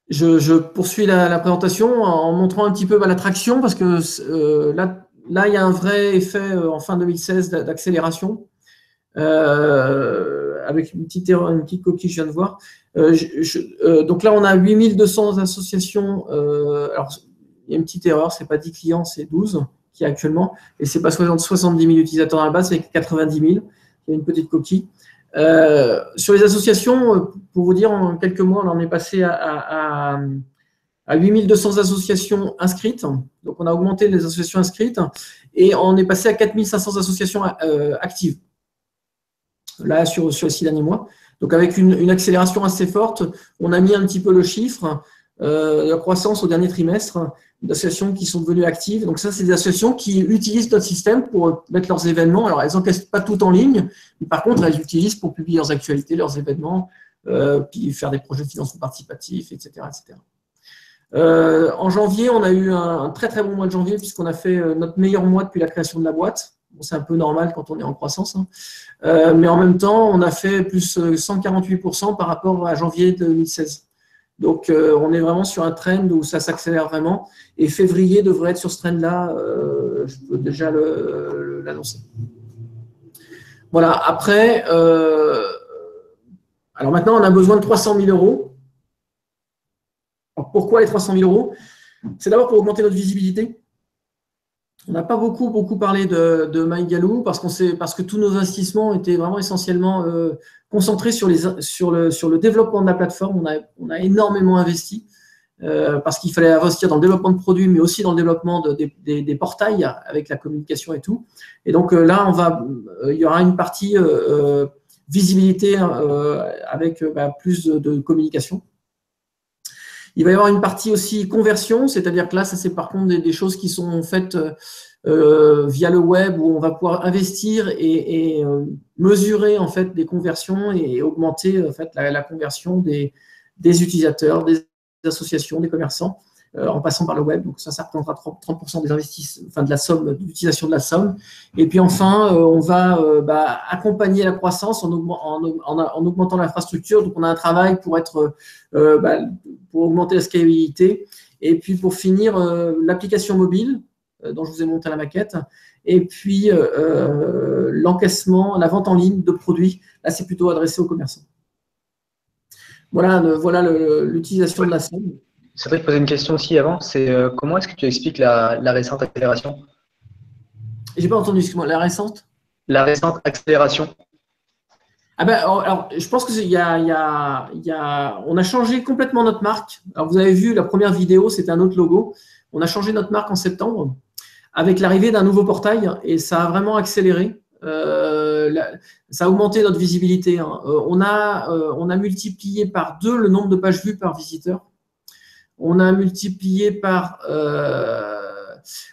Je poursuis la présentation en montrant un petit peu l'attraction, parce que là, il y a un vrai effet en fin 2016 d'accélération, avec une petite coquille que je viens de voir. Donc là, on a 8200 associations. Alors, il y a une petite erreur, ce n'est pas 10 clients, c'est 12 qui est actuellement, et ce n'est pas 70 000 utilisateurs à la base, c'est 90 000. Il y a une petite coquille. Sur les associations, pour vous dire, en quelques mois, on en est passé à 8200 associations inscrites. Donc, on a augmenté les associations inscrites et on est passé à 4500 associations actives. Là, sur les 6 derniers mois. Donc, avec une accélération assez forte, on a mis un petit peu le chiffre de la croissance au dernier trimestre d'associations qui sont devenues actives. Donc, ça, c'est des associations qui utilisent notre système pour mettre leurs événements. Alors, elles n'encaissent pas tout en ligne, mais par contre, elles utilisent pour publier leurs actualités, leurs événements, puis faire des projets de financement participatif, etc. etc. En janvier, on a eu un très, très bon mois de janvier, puisqu'on a fait notre meilleur mois depuis la création de la boîte. Bon, c'est un peu normal quand on est en croissance, hein. Mais en même temps, on a fait plus 148% par rapport à janvier 2016. Donc, on est vraiment sur un trend où ça s'accélère vraiment. Et février devrait être sur ce trend-là. Je peux déjà l'annoncer. Voilà. Après, alors maintenant, on a besoin de 300 000 €. Alors, pourquoi les 300 000 €? C'est d'abord pour augmenter notre visibilité. On n'a pas beaucoup parlé de MyGaloo parce que tous nos investissements étaient vraiment essentiellement concentrés sur le développement de la plateforme. On a énormément investi parce qu'il fallait investir dans le développement de produits, mais aussi dans le développement des portails avec la communication et tout. Et donc là, il y aura une partie visibilité avec plus de communication. Il va y avoir une partie aussi conversion, c'est-à-dire que là, ça c'est par contre des choses qui sont faites via le web, où on va pouvoir investir et mesurer en fait des conversions et augmenter en fait la conversion des utilisateurs, des associations, des commerçants, en passant par le web. Donc ça représentera 30% des investissements, enfin de la somme, d'utilisation de la somme. Et puis enfin, on va accompagner la croissance en augmentant l'infrastructure. Donc on a un travail pour augmenter la scalabilité. Et puis pour finir, l'application mobile, dont je vous ai montré la maquette, et puis l'encaissement, la vente en ligne de produits. Là, c'est plutôt adressé aux commerçants. Voilà l'utilisation de la somme. C'est vrai que poser une question aussi avant, c'est comment est-ce que tu expliques la récente accélération? J'ai pas entendu, excuse-moi, la récente? La récente accélération. Alors, je pense que on a changé complètement notre marque. Alors, vous avez vu la première vidéo, c'était un autre logo. On a changé notre marque en septembre avec l'arrivée d'un nouveau portail et ça a vraiment accéléré. Ça a augmenté notre visibilité. On a multiplié par 2 le nombre de pages vues par visiteur. On a multiplié par…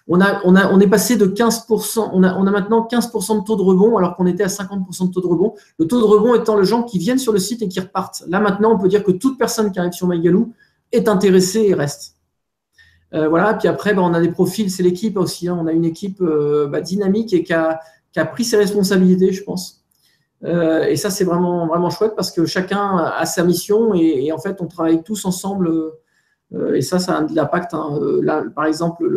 on est passé de 15%, on a maintenant 15% de taux de rebond alors qu'on était à 50% de taux de rebond. Le taux de rebond étant les gens qui viennent sur le site et qui repartent. Là maintenant, on peut dire que toute personne qui arrive sur MyGaloo est intéressée et reste. Voilà, puis après, on a des profils, c'est l'équipe aussi. On a une équipe dynamique et qui a pris ses responsabilités, je pense. Et ça, c'est vraiment, vraiment chouette parce que chacun a sa mission et en fait, on travaille tous ensemble. Et ça a de l'impact. Là, par exemple,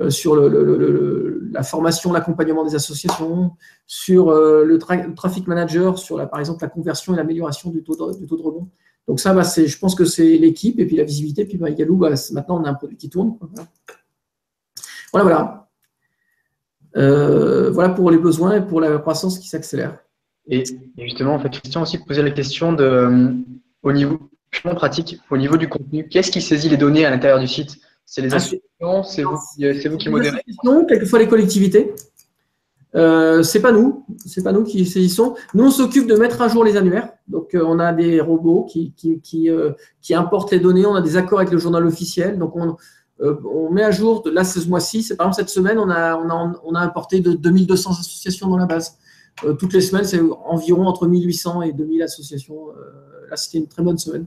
sur la formation, l'accompagnement des associations, sur le traffic manager, sur par exemple la conversion et l'amélioration du taux de rebond. Donc ça, je pense que c'est l'équipe et puis la visibilité. Puis MyGaloo, maintenant, on a un produit qui tourne. Voilà. Voilà pour les besoins et pour la croissance qui s'accélère. Et justement, en fait, Christian aussi posait la question au niveau pratique, au niveau du contenu, qu'est-ce qui saisit les données à l'intérieur du site? C'est les associations, c'est vous qui modérez? Non, quelquefois les collectivités. C'est pas nous qui saisissons. Nous, on s'occupe de mettre à jour les annuaires. Donc, on a des robots qui importent les données. On a des accords avec le journal officiel. Donc, on met à jour. Là, ce mois-ci, par exemple cette semaine, on a importé de 2200 associations dans la base. Toutes les semaines, c'est environ entre 1800 et 2000 associations. Là, c'était une très bonne semaine.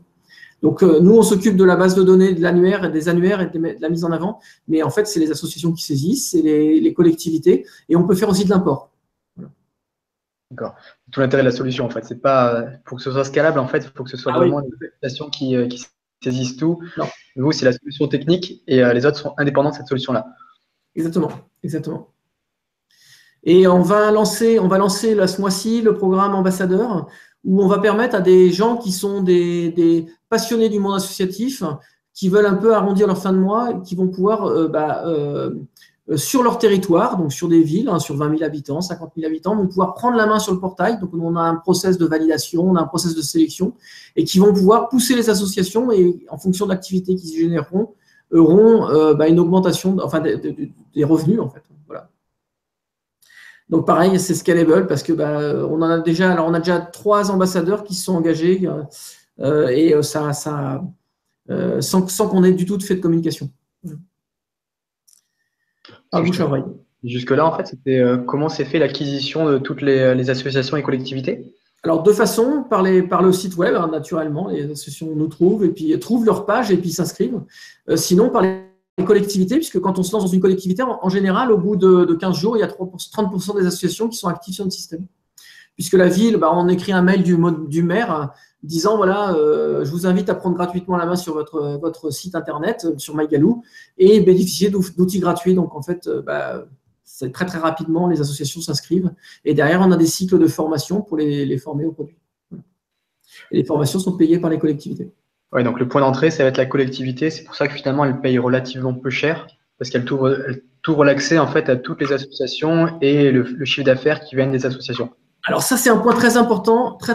Donc, nous, on s'occupe de la base de données, de l'annuaire, des annuaires et de la mise en avant. Mais en fait, c'est les associations qui saisissent, c'est les collectivités. Et on peut faire aussi de l'import. Voilà. D'accord. Tout l'intérêt de la solution, en fait. C'est pas pour que ce soit scalable, en fait, il faut que ce soit vraiment les associations qui saisissent tout. Non. Vous, c'est la solution technique et les autres sont indépendants de cette solution-là. Exactement. Et on va lancer là, ce mois-ci le programme ambassadeur où on va permettre à des gens qui sont des passionnés du monde associatif, qui veulent un peu arrondir leur fin de mois, qui vont pouvoir, sur leur territoire, donc sur des villes, sur 20 000 habitants, 50 000 habitants, vont pouvoir prendre la main sur le portail. Donc, on a un process de validation, on a un process de sélection, et qui vont pouvoir pousser les associations et, en fonction de l'activité qu'ils généreront, auront une augmentation des revenus, en fait. Voilà. Donc pareil, c'est scalable parce que on a déjà 3 ambassadeurs qui se sont engagés et sans qu'on ait du tout fait de communication. Jusque-là, en fait, c'était comment s'est fait l'acquisition de toutes les associations et collectivités? Alors, 2 façons, par le site web, naturellement, les associations nous trouvent et puis trouvent leur page et puis s'inscrivent. Sinon, par les collectivités, puisque quand on se lance dans une collectivité, en général, au bout de 15 jours, il y a 30% des associations qui sont actives sur notre système. Puisque la ville, on écrit un mail du maire disant, voilà, je vous invite à prendre gratuitement la main sur votre site internet, sur MyGaloo, et bénéficier d'outils gratuits. Donc, en fait, c'est très, très rapidement, les associations s'inscrivent. Et derrière, on a des cycles de formation pour les former au produit. Et les formations sont payées par les collectivités. Oui, donc le point d'entrée, ça va être la collectivité. C'est pour ça que finalement, elle paye relativement peu cher parce qu'elle t'ouvre l'accès en fait à toutes les associations et le chiffre d'affaires qui viennent des associations. Alors ça, c'est un point très important que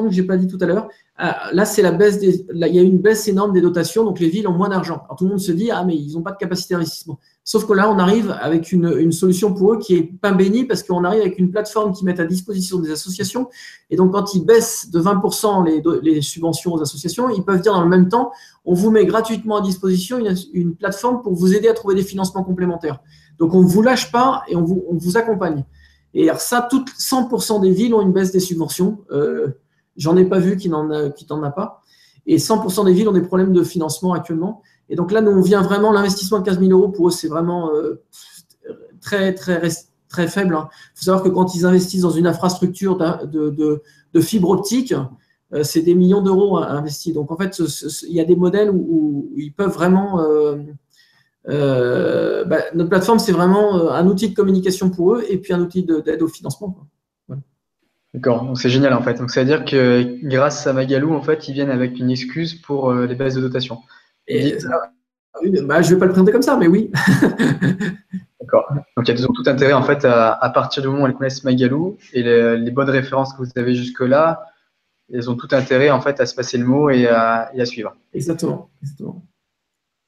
je n'ai pas dit tout à l'heure. Là, c'est la baisse il y a une baisse énorme des dotations, donc les villes ont moins d'argent. Alors tout le monde se dit, ah mais ils n'ont pas de capacité d'investissement. Sauf que là, on arrive avec une solution pour eux qui est pain béni parce qu'on arrive avec une plateforme qui met à disposition des associations. Et donc quand ils baissent de 20% les subventions aux associations, ils peuvent dire dans le même temps, on vous met gratuitement à disposition une plateforme pour vous aider à trouver des financements complémentaires. Donc on ne vous lâche pas et on vous accompagne. Et alors ça, 100% des villes ont une baisse des subventions. J'en ai pas vu qui n'en a pas. Et 100% des villes ont des problèmes de financement actuellement. Et donc là, nous, on vient vraiment, l'investissement de 15 000 euros, pour eux, c'est vraiment très, très, très faible. Il faut savoir que quand ils investissent dans une infrastructure de fibre optique, c'est des millions d'euros à investir. Donc en fait, il y a des modèles où ils peuvent vraiment… notre plateforme, c'est vraiment un outil de communication pour eux et puis un outil d'aide au financement. Voilà. D'accord, donc c'est génial en fait. Donc ça veut dire que grâce à Magalou, en fait, ils viennent avec une excuse pour les baisses de dotation. Je ne vais pas le présenter comme ça, mais oui. D'accord. Donc il y a tout intérêt en fait à partir du moment où elles connaissent Magalou et les bonnes références que vous avez jusque-là, elles ont tout intérêt en fait à se passer le mot et à suivre. Exactement.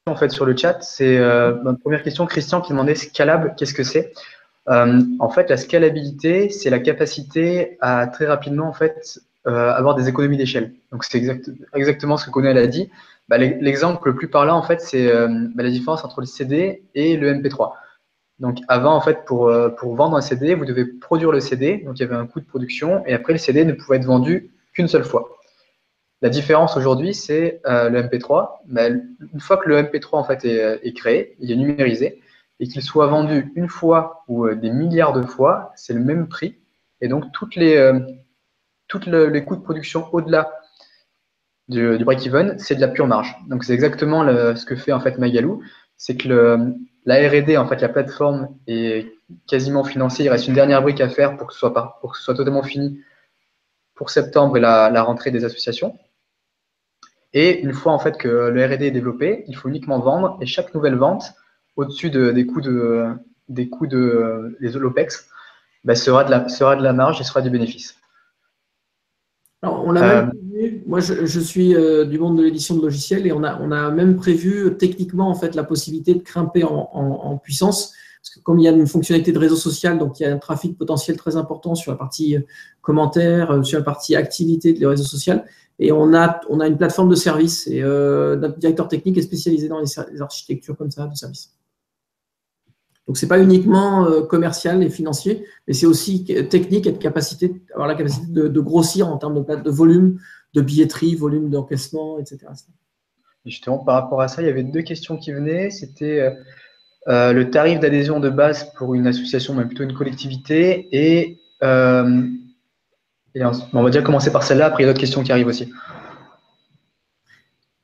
En fait, sur le chat, c'est ma première question. Christian qui demandait scalable, qu'est-ce que c'est? En fait, la scalabilité, c'est la capacité à très rapidement en fait avoir des économies d'échelle. Donc c'est exactement ce que Conel a dit. L'exemple le plus parlant en fait, c'est la différence entre le CD et le MP3. Donc avant en fait, pour vendre un CD, vous devez produire le CD. Donc il y avait un coût de production et après le CD ne pouvait être vendu qu'une seule fois. La différence aujourd'hui, c'est le MP3. Une fois que le MP3 en fait est créé, il est numérisé, et qu'il soit vendu une fois ou des milliards de fois, c'est le même prix. Et donc, tous les coûts de production au-delà du break-even, c'est de la pure marge. Donc, c'est exactement ce que fait en fait Magalou. C'est que la R&D, en fait, la plateforme est quasiment financée. Il reste une dernière brique à faire pour que ce soit totalement fini pour septembre et la rentrée des associations. Et une fois en fait que le R&D est développé, il faut uniquement vendre et chaque nouvelle vente au-dessus des coûts de l'OPEX sera de la marge et sera du bénéfice. Alors, on l'a même prévu. Moi, je suis du monde de l'édition de logiciels et on a même prévu techniquement en fait la possibilité de grimper en puissance. Parce que comme il y a une fonctionnalité de réseau social, donc il y a un trafic potentiel très important sur la partie commentaires, sur la partie activité de les réseaux sociaux. Et on a une plateforme de service et notre directeur technique est spécialisé dans les architectures comme ça de services. Donc, ce n'est pas uniquement commercial et financier, mais c'est aussi technique et avoir la capacité de grossir en termes de volume, de billetterie, volume d'encaissement, etc. Et justement, par rapport à ça, il y avait deux questions qui venaient. C'était le tarif d'adhésion de base pour une association, mais plutôt une collectivité. Et on va déjà commencer par celle-là, après il y a d'autres questions qui arrivent aussi.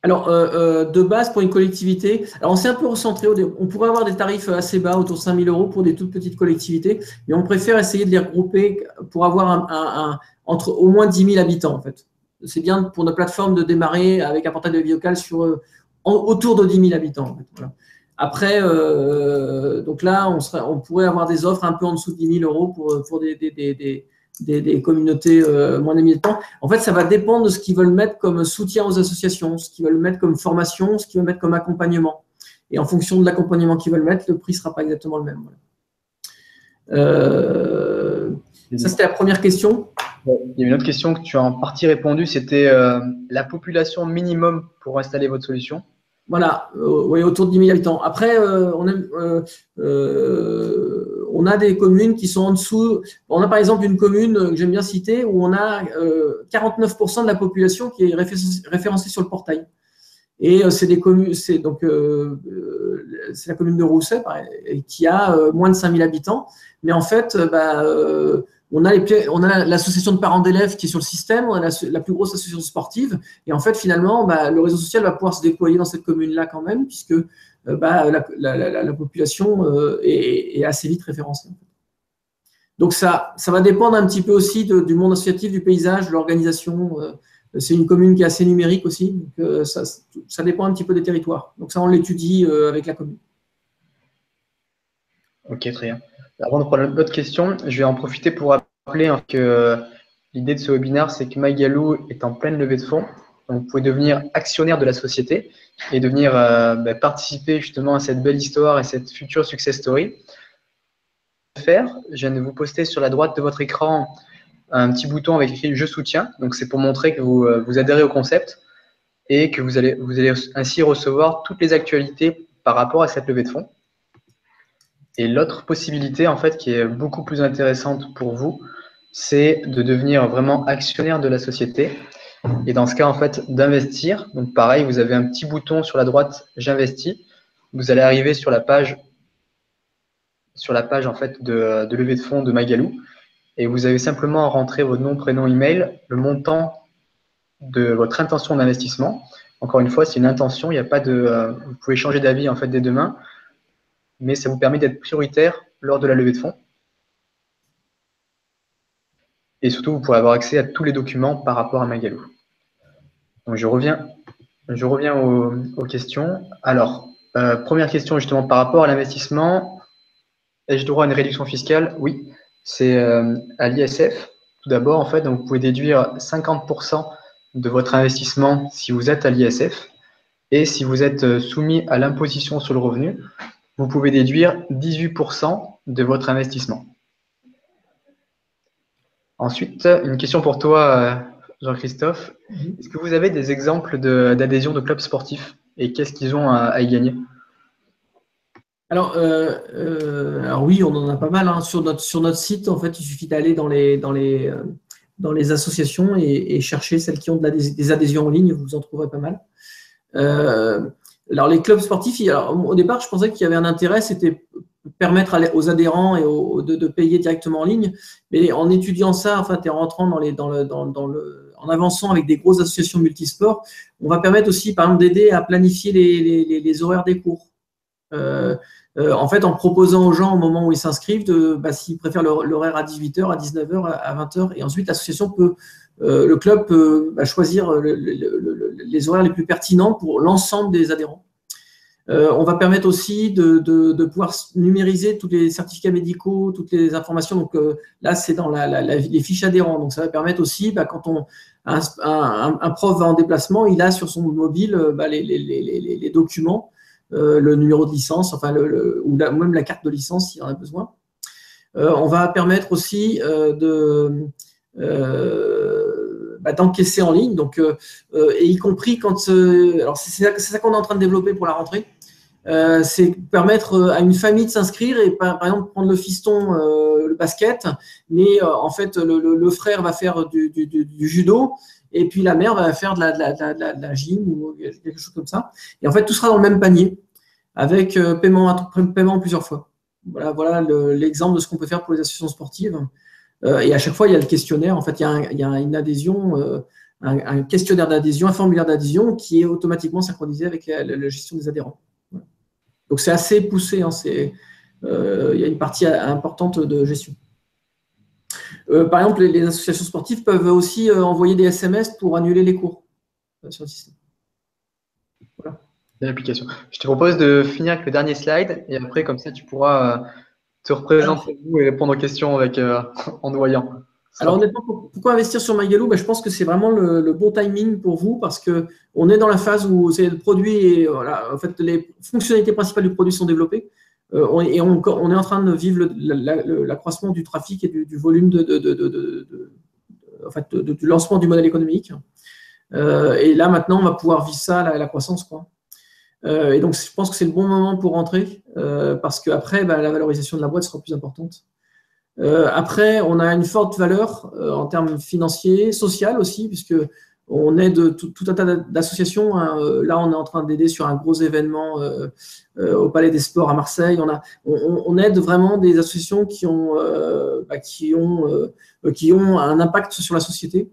Alors, de base, pour une collectivité, alors on s'est un peu recentré. On pourrait avoir des tarifs assez bas, autour de 5 000 euros pour des toutes petites collectivités, mais on préfère essayer de les regrouper pour avoir entre au moins 10 000 habitants, en fait. C'est bien pour notre plateforme de démarrer avec un portail de vie locale autour de 10 000 habitants. En fait, voilà. Après, donc là, on pourrait avoir des offres un peu en dessous de 10 000 euros pour des communautés moins de 1000 temps. En fait, ça va dépendre de ce qu'ils veulent mettre comme soutien aux associations, ce qu'ils veulent mettre comme formation, ce qu'ils veulent mettre comme accompagnement. Et en fonction de l'accompagnement qu'ils veulent mettre, le prix ne sera pas exactement le même. Voilà. Ça, c'était la première question. Il y a une autre question que tu as en partie répondu, c'était la population minimum pour installer votre solution. Voilà, oui, autour de 10 000 habitants. Après, on a des communes qui sont en dessous. On a par exemple une commune que j'aime bien citer où on a 49% de la population qui est référencée sur le portail. Et c'est des communes, c'est la commune de Rousset qui a moins de 5 000 habitants. Mais en fait, on a l'association de parents d'élèves qui est sur le système, on a la plus grosse association sportive. Et en fait, finalement, le réseau social va pouvoir se déployer dans cette commune-là quand même, puisque la population est assez vite référencée. Donc, ça va dépendre un petit peu aussi du monde associatif, du paysage, de l'organisation. C'est une commune qui est assez numérique aussi. Donc, ça dépend un petit peu des territoires. Donc, ça, on l'étudie avec la commune. Ok, très bien. Avant de prendre l'autre question, je vais en profiter pour rappeler rappeler hein, que l'idée de ce webinaire, c'est que Maïgalou est en pleine levée de fonds. Donc, vous pouvez devenir actionnaire de la société et devenir participer justement à cette belle histoire et cette future success story. Je viens de vous poster sur la droite de votre écran un petit bouton avec écrit « Je soutiens ». Donc, c'est pour montrer que vous adhérez au concept et que vous allez ainsi recevoir toutes les actualités par rapport à cette levée de fonds. Et l'autre possibilité, en fait, qui est beaucoup plus intéressante pour vous, c'est de devenir vraiment actionnaire de la société. Et dans ce cas, en fait, d'investir. Donc, pareil, vous avez un petit bouton sur la droite « J'investis ». Vous allez arriver sur la page en fait, de levée de fonds de Maïgalou. Et vous avez simplement à rentrer votre nom, prénom, email, le montant de votre intention d'investissement. Encore une fois, c'est une intention, il n'y a pas de. Vous pouvez changer d'avis en fait dès demain, mais ça vous permet d'être prioritaire lors de la levée de fonds. Et surtout, vous pourrez avoir accès à tous les documents par rapport à Maïgalou. Donc je reviens aux questions. Alors, première question justement par rapport à l'investissement. Ai-je droit à une réduction fiscale? Oui, c'est à l'ISF. Tout d'abord, en fait, donc vous pouvez déduire 50% de votre investissement si vous êtes à l'ISF. Et si vous êtes soumis à l'imposition sur le revenu, vous pouvez déduire 18% de votre investissement. Ensuite, une question pour toi, Jean-Christophe. Est-ce que vous avez des exemples d'adhésion de clubs sportifs et qu'est-ce qu'ils ont à y gagner? Alors oui, on en a pas mal. Hein. Sur notre site, en fait, il suffit d'aller dans les associations et chercher celles qui ont des adhésions en ligne. Vous en trouverez pas mal. Alors les clubs sportifs, au départ, je pensais qu'il y avait un intérêt, c'était permettre aux adhérents et de payer directement en ligne. Mais en étudiant ça, en fait, et en rentrant en avançant avec des grosses associations multisports, on va permettre aussi, par exemple, d'aider à planifier les horaires des cours. En fait, en proposant aux gens au moment où ils s'inscrivent, s'ils préfèrent l'horaire à 18h, à 19h, à 20h, et ensuite l'association le club peut choisir les horaires les plus pertinents pour l'ensemble des adhérents. On va permettre aussi de pouvoir numériser tous les certificats médicaux, toutes les informations. Donc là, c'est dans les fiches adhérents. Donc ça va permettre aussi, quand un prof va en déplacement, il a sur son mobile les documents. Le numéro de licence, ou même la carte de licence s'il en a besoin. On va permettre aussi d'encaisser en ligne, donc, et y compris quand… alors c'est ça qu'on est en train de développer pour la rentrée, c'est permettre à une famille de s'inscrire et par exemple prendre le fiston le basket, mais en fait le frère va faire du judo, et puis la mère va faire de la gym ou quelque chose comme ça. Et en fait, tout sera dans le même panier avec paiement plusieurs fois. Voilà l'exemple de ce qu'on peut faire pour les associations sportives. Et à chaque fois, il y a le questionnaire. En fait, il y a une adhésion, un questionnaire d'adhésion, un formulaire d'adhésion qui est automatiquement synchronisé avec la gestion des adhérents. Voilà. Donc, c'est assez poussé. Hein, il y a une partie importante de gestion. Par exemple, les associations sportives peuvent aussi envoyer des SMS pour annuler les cours sur le système. Voilà. L'application. Je te propose de finir avec le dernier slide et après, comme ça, tu pourras te représenter vous et répondre aux questions en noyant. Alors, honnêtement, pourquoi investir sur Maïgalou? Je pense que c'est vraiment le bon timing pour vous parce qu'on est dans la phase où le produit et en fait, les fonctionnalités principales du produit sont développées. On est en train de vivre l'accroissement du trafic et du volume du lancement du modèle économique. Et là, maintenant, on va pouvoir vivre ça, la croissance, quoi. Et donc, je pense que c'est le bon moment pour rentrer parce qu'après, la valorisation de la boîte sera plus importante. Après, on a une forte valeur en termes financiers, sociales aussi, puisque on aide tout un tas d'associations. Hein. Là, on est en train d'aider sur un gros événement au Palais des Sports à Marseille. On aide vraiment des associations qui ont un impact sur la société.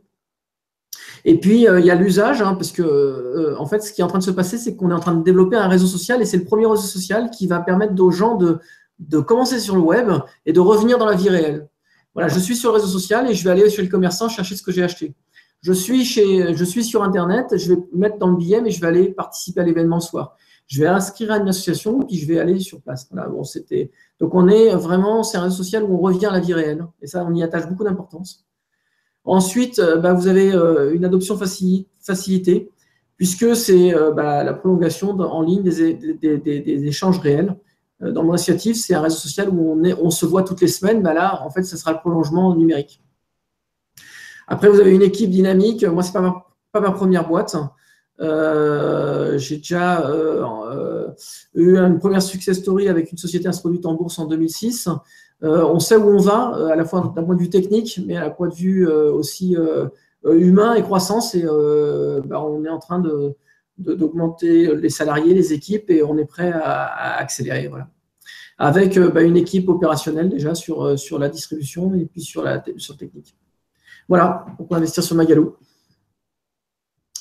Et puis, il y a l'usage, hein, parce que en fait, ce qui est en train de se passer, c'est qu'on est en train de développer un réseau social, et c'est le premier réseau social qui va permettre aux gens de commencer sur le web et de revenir dans la vie réelle. Voilà, je suis sur le réseau social et je vais aller chez le commerçant chercher ce que j'ai acheté. Je suis sur Internet, je vais mettre dans le billet, mais je vais aller participer à l'événement le soir. je vais inscrire à une association, puis je vais aller sur place. Voilà, bon, donc, on est vraiment, c'est un réseau social où on revient à la vie réelle. Et ça, on y attache beaucoup d'importance. Ensuite, vous avez une adoption facilitée, puisque c'est la prolongation en ligne des échanges réels. Dans mon associatif, c'est un réseau social où on se voit toutes les semaines. Là, en fait, ce sera le prolongement numérique. Après, vous avez une équipe dynamique. Moi, ce n'est pas ma première boîte. J'ai déjà eu une première success story avec une société introduite en bourse en 2006. On sait où on va, à la fois d'un point de vue technique, mais à point de vue aussi humain et croissance. Et on est en train d'augmenter les salariés, les équipes, et on est prêt à accélérer. Voilà. Avec une équipe opérationnelle déjà sur la distribution et puis sur le technique. Voilà, on peut investir sur Magalu.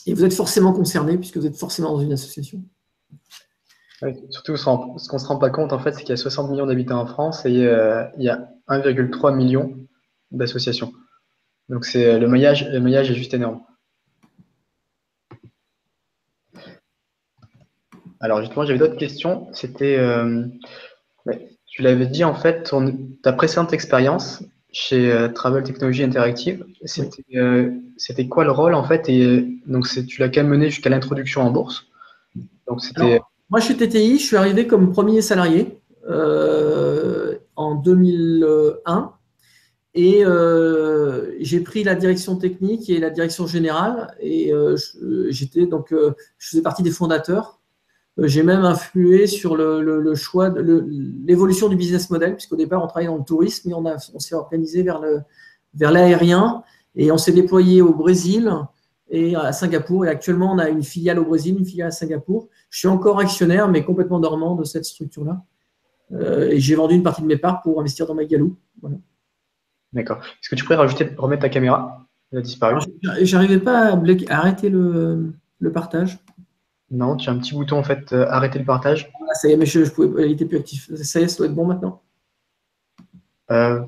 Et vous êtes forcément concerné puisque vous êtes forcément dans une association. Oui, surtout, ce qu'on ne se rend pas compte, en fait, c'est qu'il y a 60 millions d'habitants en France et il y a 1,3 million d'associations. Donc, le maillage est juste énorme. Alors, justement, j'avais d'autres questions. C'était, tu l'avais dit, en fait, ta précédente expérience chez Travel Technology Interactive, c'était quoi le rôle, en fait? Et donc, tu l'as quand même mené jusqu'à l'introduction en bourse. Donc, c'était… Moi, chez TTI, je suis arrivé comme premier salarié en 2001 et j'ai pris la direction technique et la direction générale et je faisais partie des fondateurs. J'ai même influé sur le choix, l'évolution du business model, puisqu'au départ, on travaillait dans le tourisme et on s'est organisé vers l'aérien et on s'est déployé au Brésil et à Singapour. Et actuellement, on a une filiale au Brésil, une filiale à Singapour. Je suis encore actionnaire, mais complètement dormant de cette structure-là. Et j'ai vendu une partie de mes parts pour investir dans Magalu. Voilà. D'accord. Est-ce que tu pourrais remettre ta caméra? Elle a disparu. J'arrivais pas à arrêter le partage. Non, tu as un petit bouton, en fait, arrêter le partage. Ah, ça y est, mais il était plus actif. Ça y est, ça doit être bon maintenant. Pas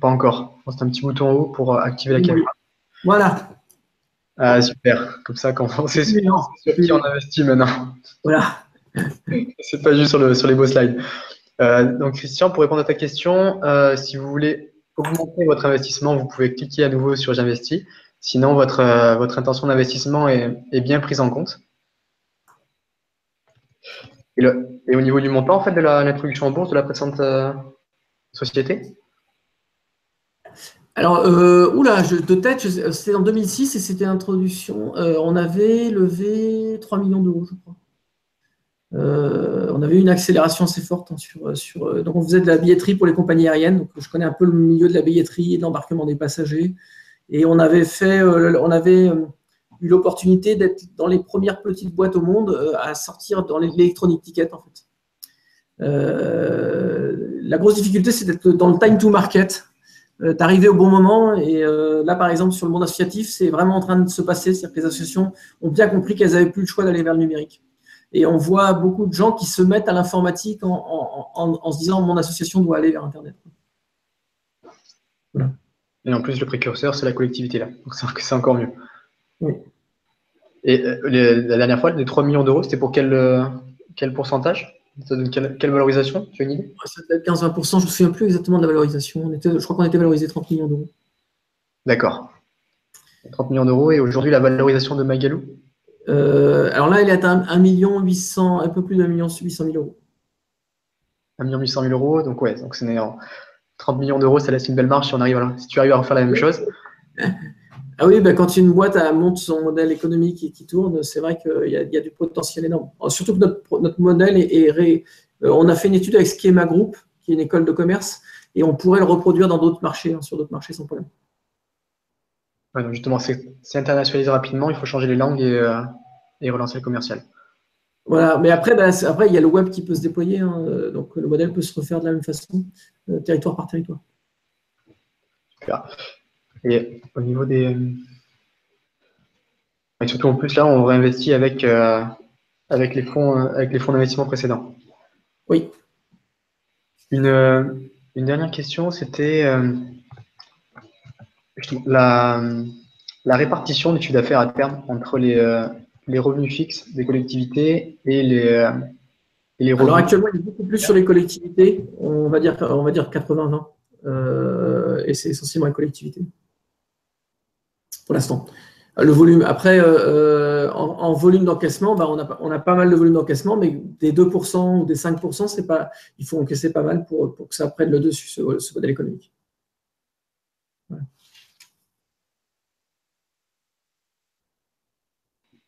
encore. C'est un petit bouton en haut pour activer la caméra. Voilà. Ah, super. Comme ça, quand on sait sur qui on investit maintenant. Voilà. C'est pas juste sur les beaux slides. Donc, Christian, pour répondre à ta question, si vous voulez augmenter votre investissement, vous pouvez cliquer à nouveau sur J'investis. Sinon, votre intention d'investissement est bien prise en compte. Et au niveau du montant, en fait, de l'introduction en bourse de la précédente société? Alors, de tête, c'était en 2006 et c'était l'introduction. On avait levé 3 millions d'euros, je crois. On avait une accélération assez forte donc on faisait de la billetterie pour les compagnies aériennes. Donc je connais un peu le milieu de la billetterie et de l'embarquement des passagers. Et on avait eu l'opportunité d'être dans les premières petites boîtes au monde à sortir dans l'électronique ticket, en fait. La grosse difficulté, c'est d'être dans le time to market, d'arriver au bon moment. Et là, par exemple, sur le monde associatif, c'est vraiment en train de se passer. C'est-à-dire que les associations ont bien compris qu'elles n'avaient plus le choix d'aller vers le numérique. Et on voit beaucoup de gens qui se mettent à l'informatique en se disant « mon association doit aller vers Internet ». Voilà. Et en plus, le précurseur, c'est la collectivité, là. Donc, c'est encore mieux. Oui. Et la dernière fois, les 3 millions d'euros, c'était pour quel pourcentage? Ça donne quelle valorisation? Tu as une idée? Ça peut être 15-20%, je ne me souviens plus exactement de la valorisation. Je crois qu'on était valorisé 30 millions d'euros. D'accord. 30 millions d'euros. Et aujourd'hui, la valorisation de Magalu? Alors là, il est à 1 800 000, un peu plus de 1 800 000 euros. 1 800 000 euros. Donc, ouais, donc 30 millions d'euros, ça laisse une belle marge si tu arrives à refaire la même chose. Ah oui, quand une boîte monte son modèle économique et qui tourne, c'est vrai qu'il y a du potentiel énorme. Surtout que notre modèle on a fait une étude avec Schema Group, qui est une école de commerce, et on pourrait le reproduire dans d'autres marchés, sur d'autres marchés sans problème. Ouais, donc justement, c'est internationalisé rapidement, il faut changer les langues et relancer le commercial. Voilà, mais après, il y a le web qui peut se déployer, donc le modèle peut se refaire de la même façon, territoire par territoire. Super. Et au niveau des… Et surtout en plus, là, on réinvestit avec les fonds d'investissement précédents. Oui. Une dernière question, c'était la répartition du chiffre d'affaires à terme entre les revenus fixes des collectivités et et les Alors revenus? actuellement, il est beaucoup plus sur les collectivités, on va dire 80-20, et c'est essentiellement les collectivités pour l'instant. Le volume, après, en volume d'encaissement, bah, on a pas mal de volume d'encaissement, mais des 2% ou des 5%, il faut encaisser pas mal pour que ça prenne le dessus, ce modèle économique. Voilà.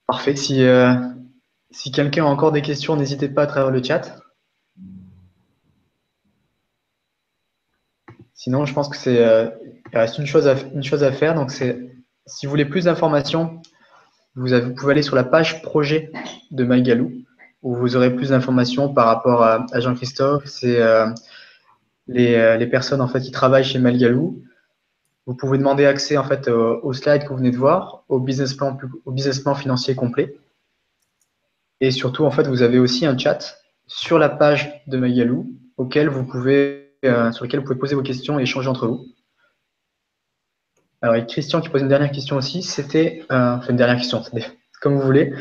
Parfait. Si quelqu'un a encore des questions, n'hésitez pas à travers le chat. Sinon, je pense que il reste une chose à faire. Donc, si vous voulez plus d'informations, vous pouvez aller sur la page projet de MyGaloo, où vous aurez plus d'informations par rapport à Jean-Christophe. C'est les personnes en fait qui travaillent chez MyGaloo. Vous pouvez demander accès en fait aux slides que vous venez de voir, au business plan financier complet. Et surtout, en fait, vous avez aussi un chat sur la page de MyGaloo sur lequel vous pouvez poser vos questions et échanger entre vous. Alors, il y a Christian qui pose une dernière question aussi. C'était, une dernière question, comme vous voulez.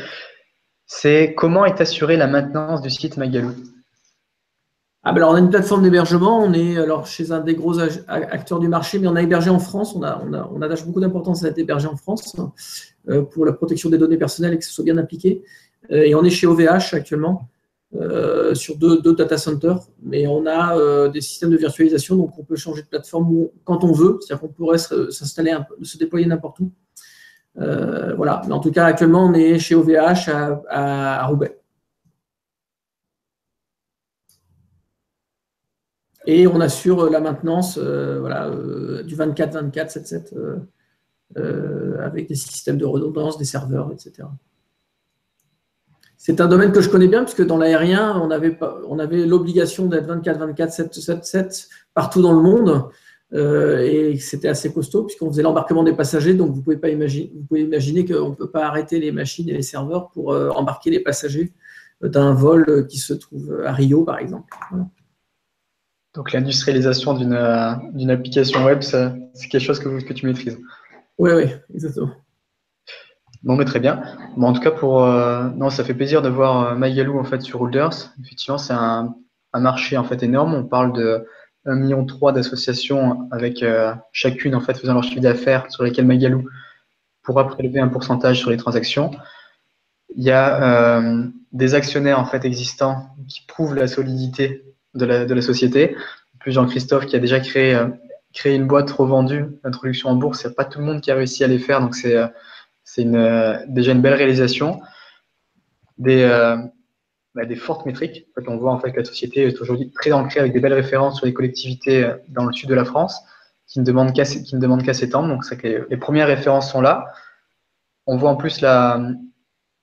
C'est comment est assurée la maintenance du site MyGaloo? Ah ben alors on a une plateforme d'hébergement, on est alors chez un des gros acteurs du marché, mais on a hébergé en France, on attache beaucoup d'importance à être hébergé en France pour la protection des données personnelles et que ce soit bien appliqué. Et on est chez OVH actuellement sur deux data centers, mais on a des systèmes de virtualisation, donc on peut changer de plateforme quand on veut, c'est-à-dire qu'on pourrait s'installer, se déployer n'importe où. Voilà, mais en tout cas actuellement on est chez OVH à Roubaix. Et on assure la maintenance du 24/24, 7/7, avec des systèmes de redondance, des serveurs, etc. C'est un domaine que je connais bien, puisque dans l'aérien, on avait l'obligation d'être 24/24, 7/7 partout dans le monde. Et c'était assez costaud, puisqu'on faisait l'embarquement des passagers. Donc, vous pouvez imaginer qu'on ne peut pas arrêter les machines et les serveurs pour embarquer les passagers d'un vol qui se trouve à Rio, par exemple. Voilà. Donc, l'industrialisation d'une application web, c'est quelque chose que tu maîtrises. Oui, exactement. Bon, mais très bien. Bon, en tout cas, non, ça fait plaisir de voir MyGaloo en fait sur Holders. Effectivement, c'est un marché en fait énorme. On parle de 1,3 million d'associations avec chacune en fait faisant leur chiffre d'affaires sur lesquelles MyGaloo pourra prélever un pourcentage sur les transactions. Il y a des actionnaires en fait existants qui prouvent la solidité de la société. Plus Jean-Christophe qui a déjà créé une boîte revendue, l'introduction en bourse. Il n'y a pas tout le monde qui a réussi à les faire, donc c'est déjà une belle réalisation. Des fortes métriques. En fait, on voit en fait que la société est aujourd'hui très ancrée avec des belles références sur les collectivités dans le sud de la France qui ne demandent qu'à s'étendre. Donc, c'est que les premières références sont là. On voit en plus la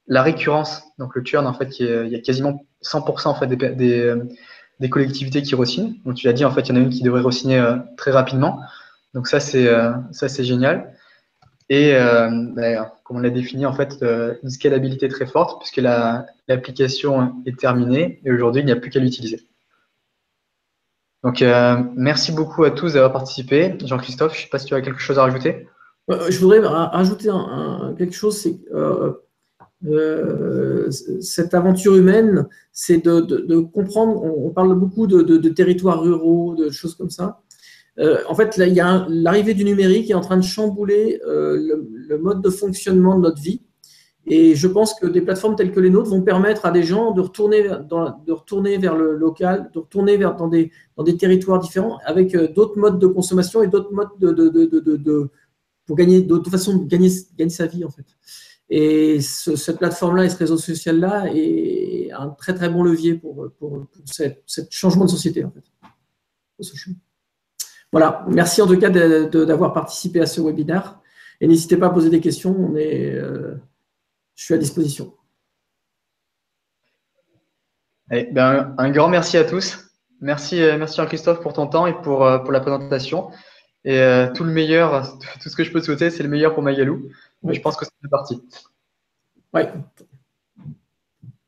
récurrence, donc le churn, en fait, il y a quasiment 100% en fait, des collectivités qui re-signent. Donc, tu l'as dit, en fait, il y en a une qui devrait re-signer très rapidement. Donc, ça, c'est génial. Et comme on l'a défini, en fait, une scalabilité très forte puisque l'application est terminée et aujourd'hui, il n'y a plus qu'à l'utiliser. Donc, merci beaucoup à tous d'avoir participé. Jean-Christophe, je ne sais pas si tu as quelque chose à rajouter. Je voudrais rajouter quelque chose, c'est cette aventure humaine, c'est de comprendre, on parle beaucoup de territoires ruraux, de choses comme ça. En fait, là, il y a l'arrivée du numérique qui est en train de chambouler le mode de fonctionnement de notre vie. Et je pense que des plateformes telles que les nôtres vont permettre à des gens de retourner vers le local, de retourner dans des territoires différents avec d'autres modes de consommation et d'autres modes pour gagner, d'autres façons de gagner sa vie, en fait. Et cette plateforme-là et ce réseau social-là est un très, très bon levier pour ce changement de société, en fait. Voilà, merci en tout cas d'avoir participé à ce webinaire. Et n'hésitez pas à poser des questions, je suis à disposition. Un grand merci à tous. Merci Jean-Christophe pour ton temps et pour la présentation. Et tout le meilleur, tout ce que je peux te souhaiter, c'est le meilleur pour MyGaloo. Oui. Je pense que c'est parti. Oui.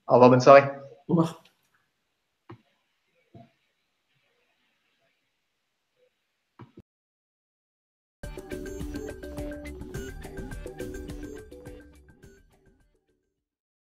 Au revoir, bonne soirée. Au revoir.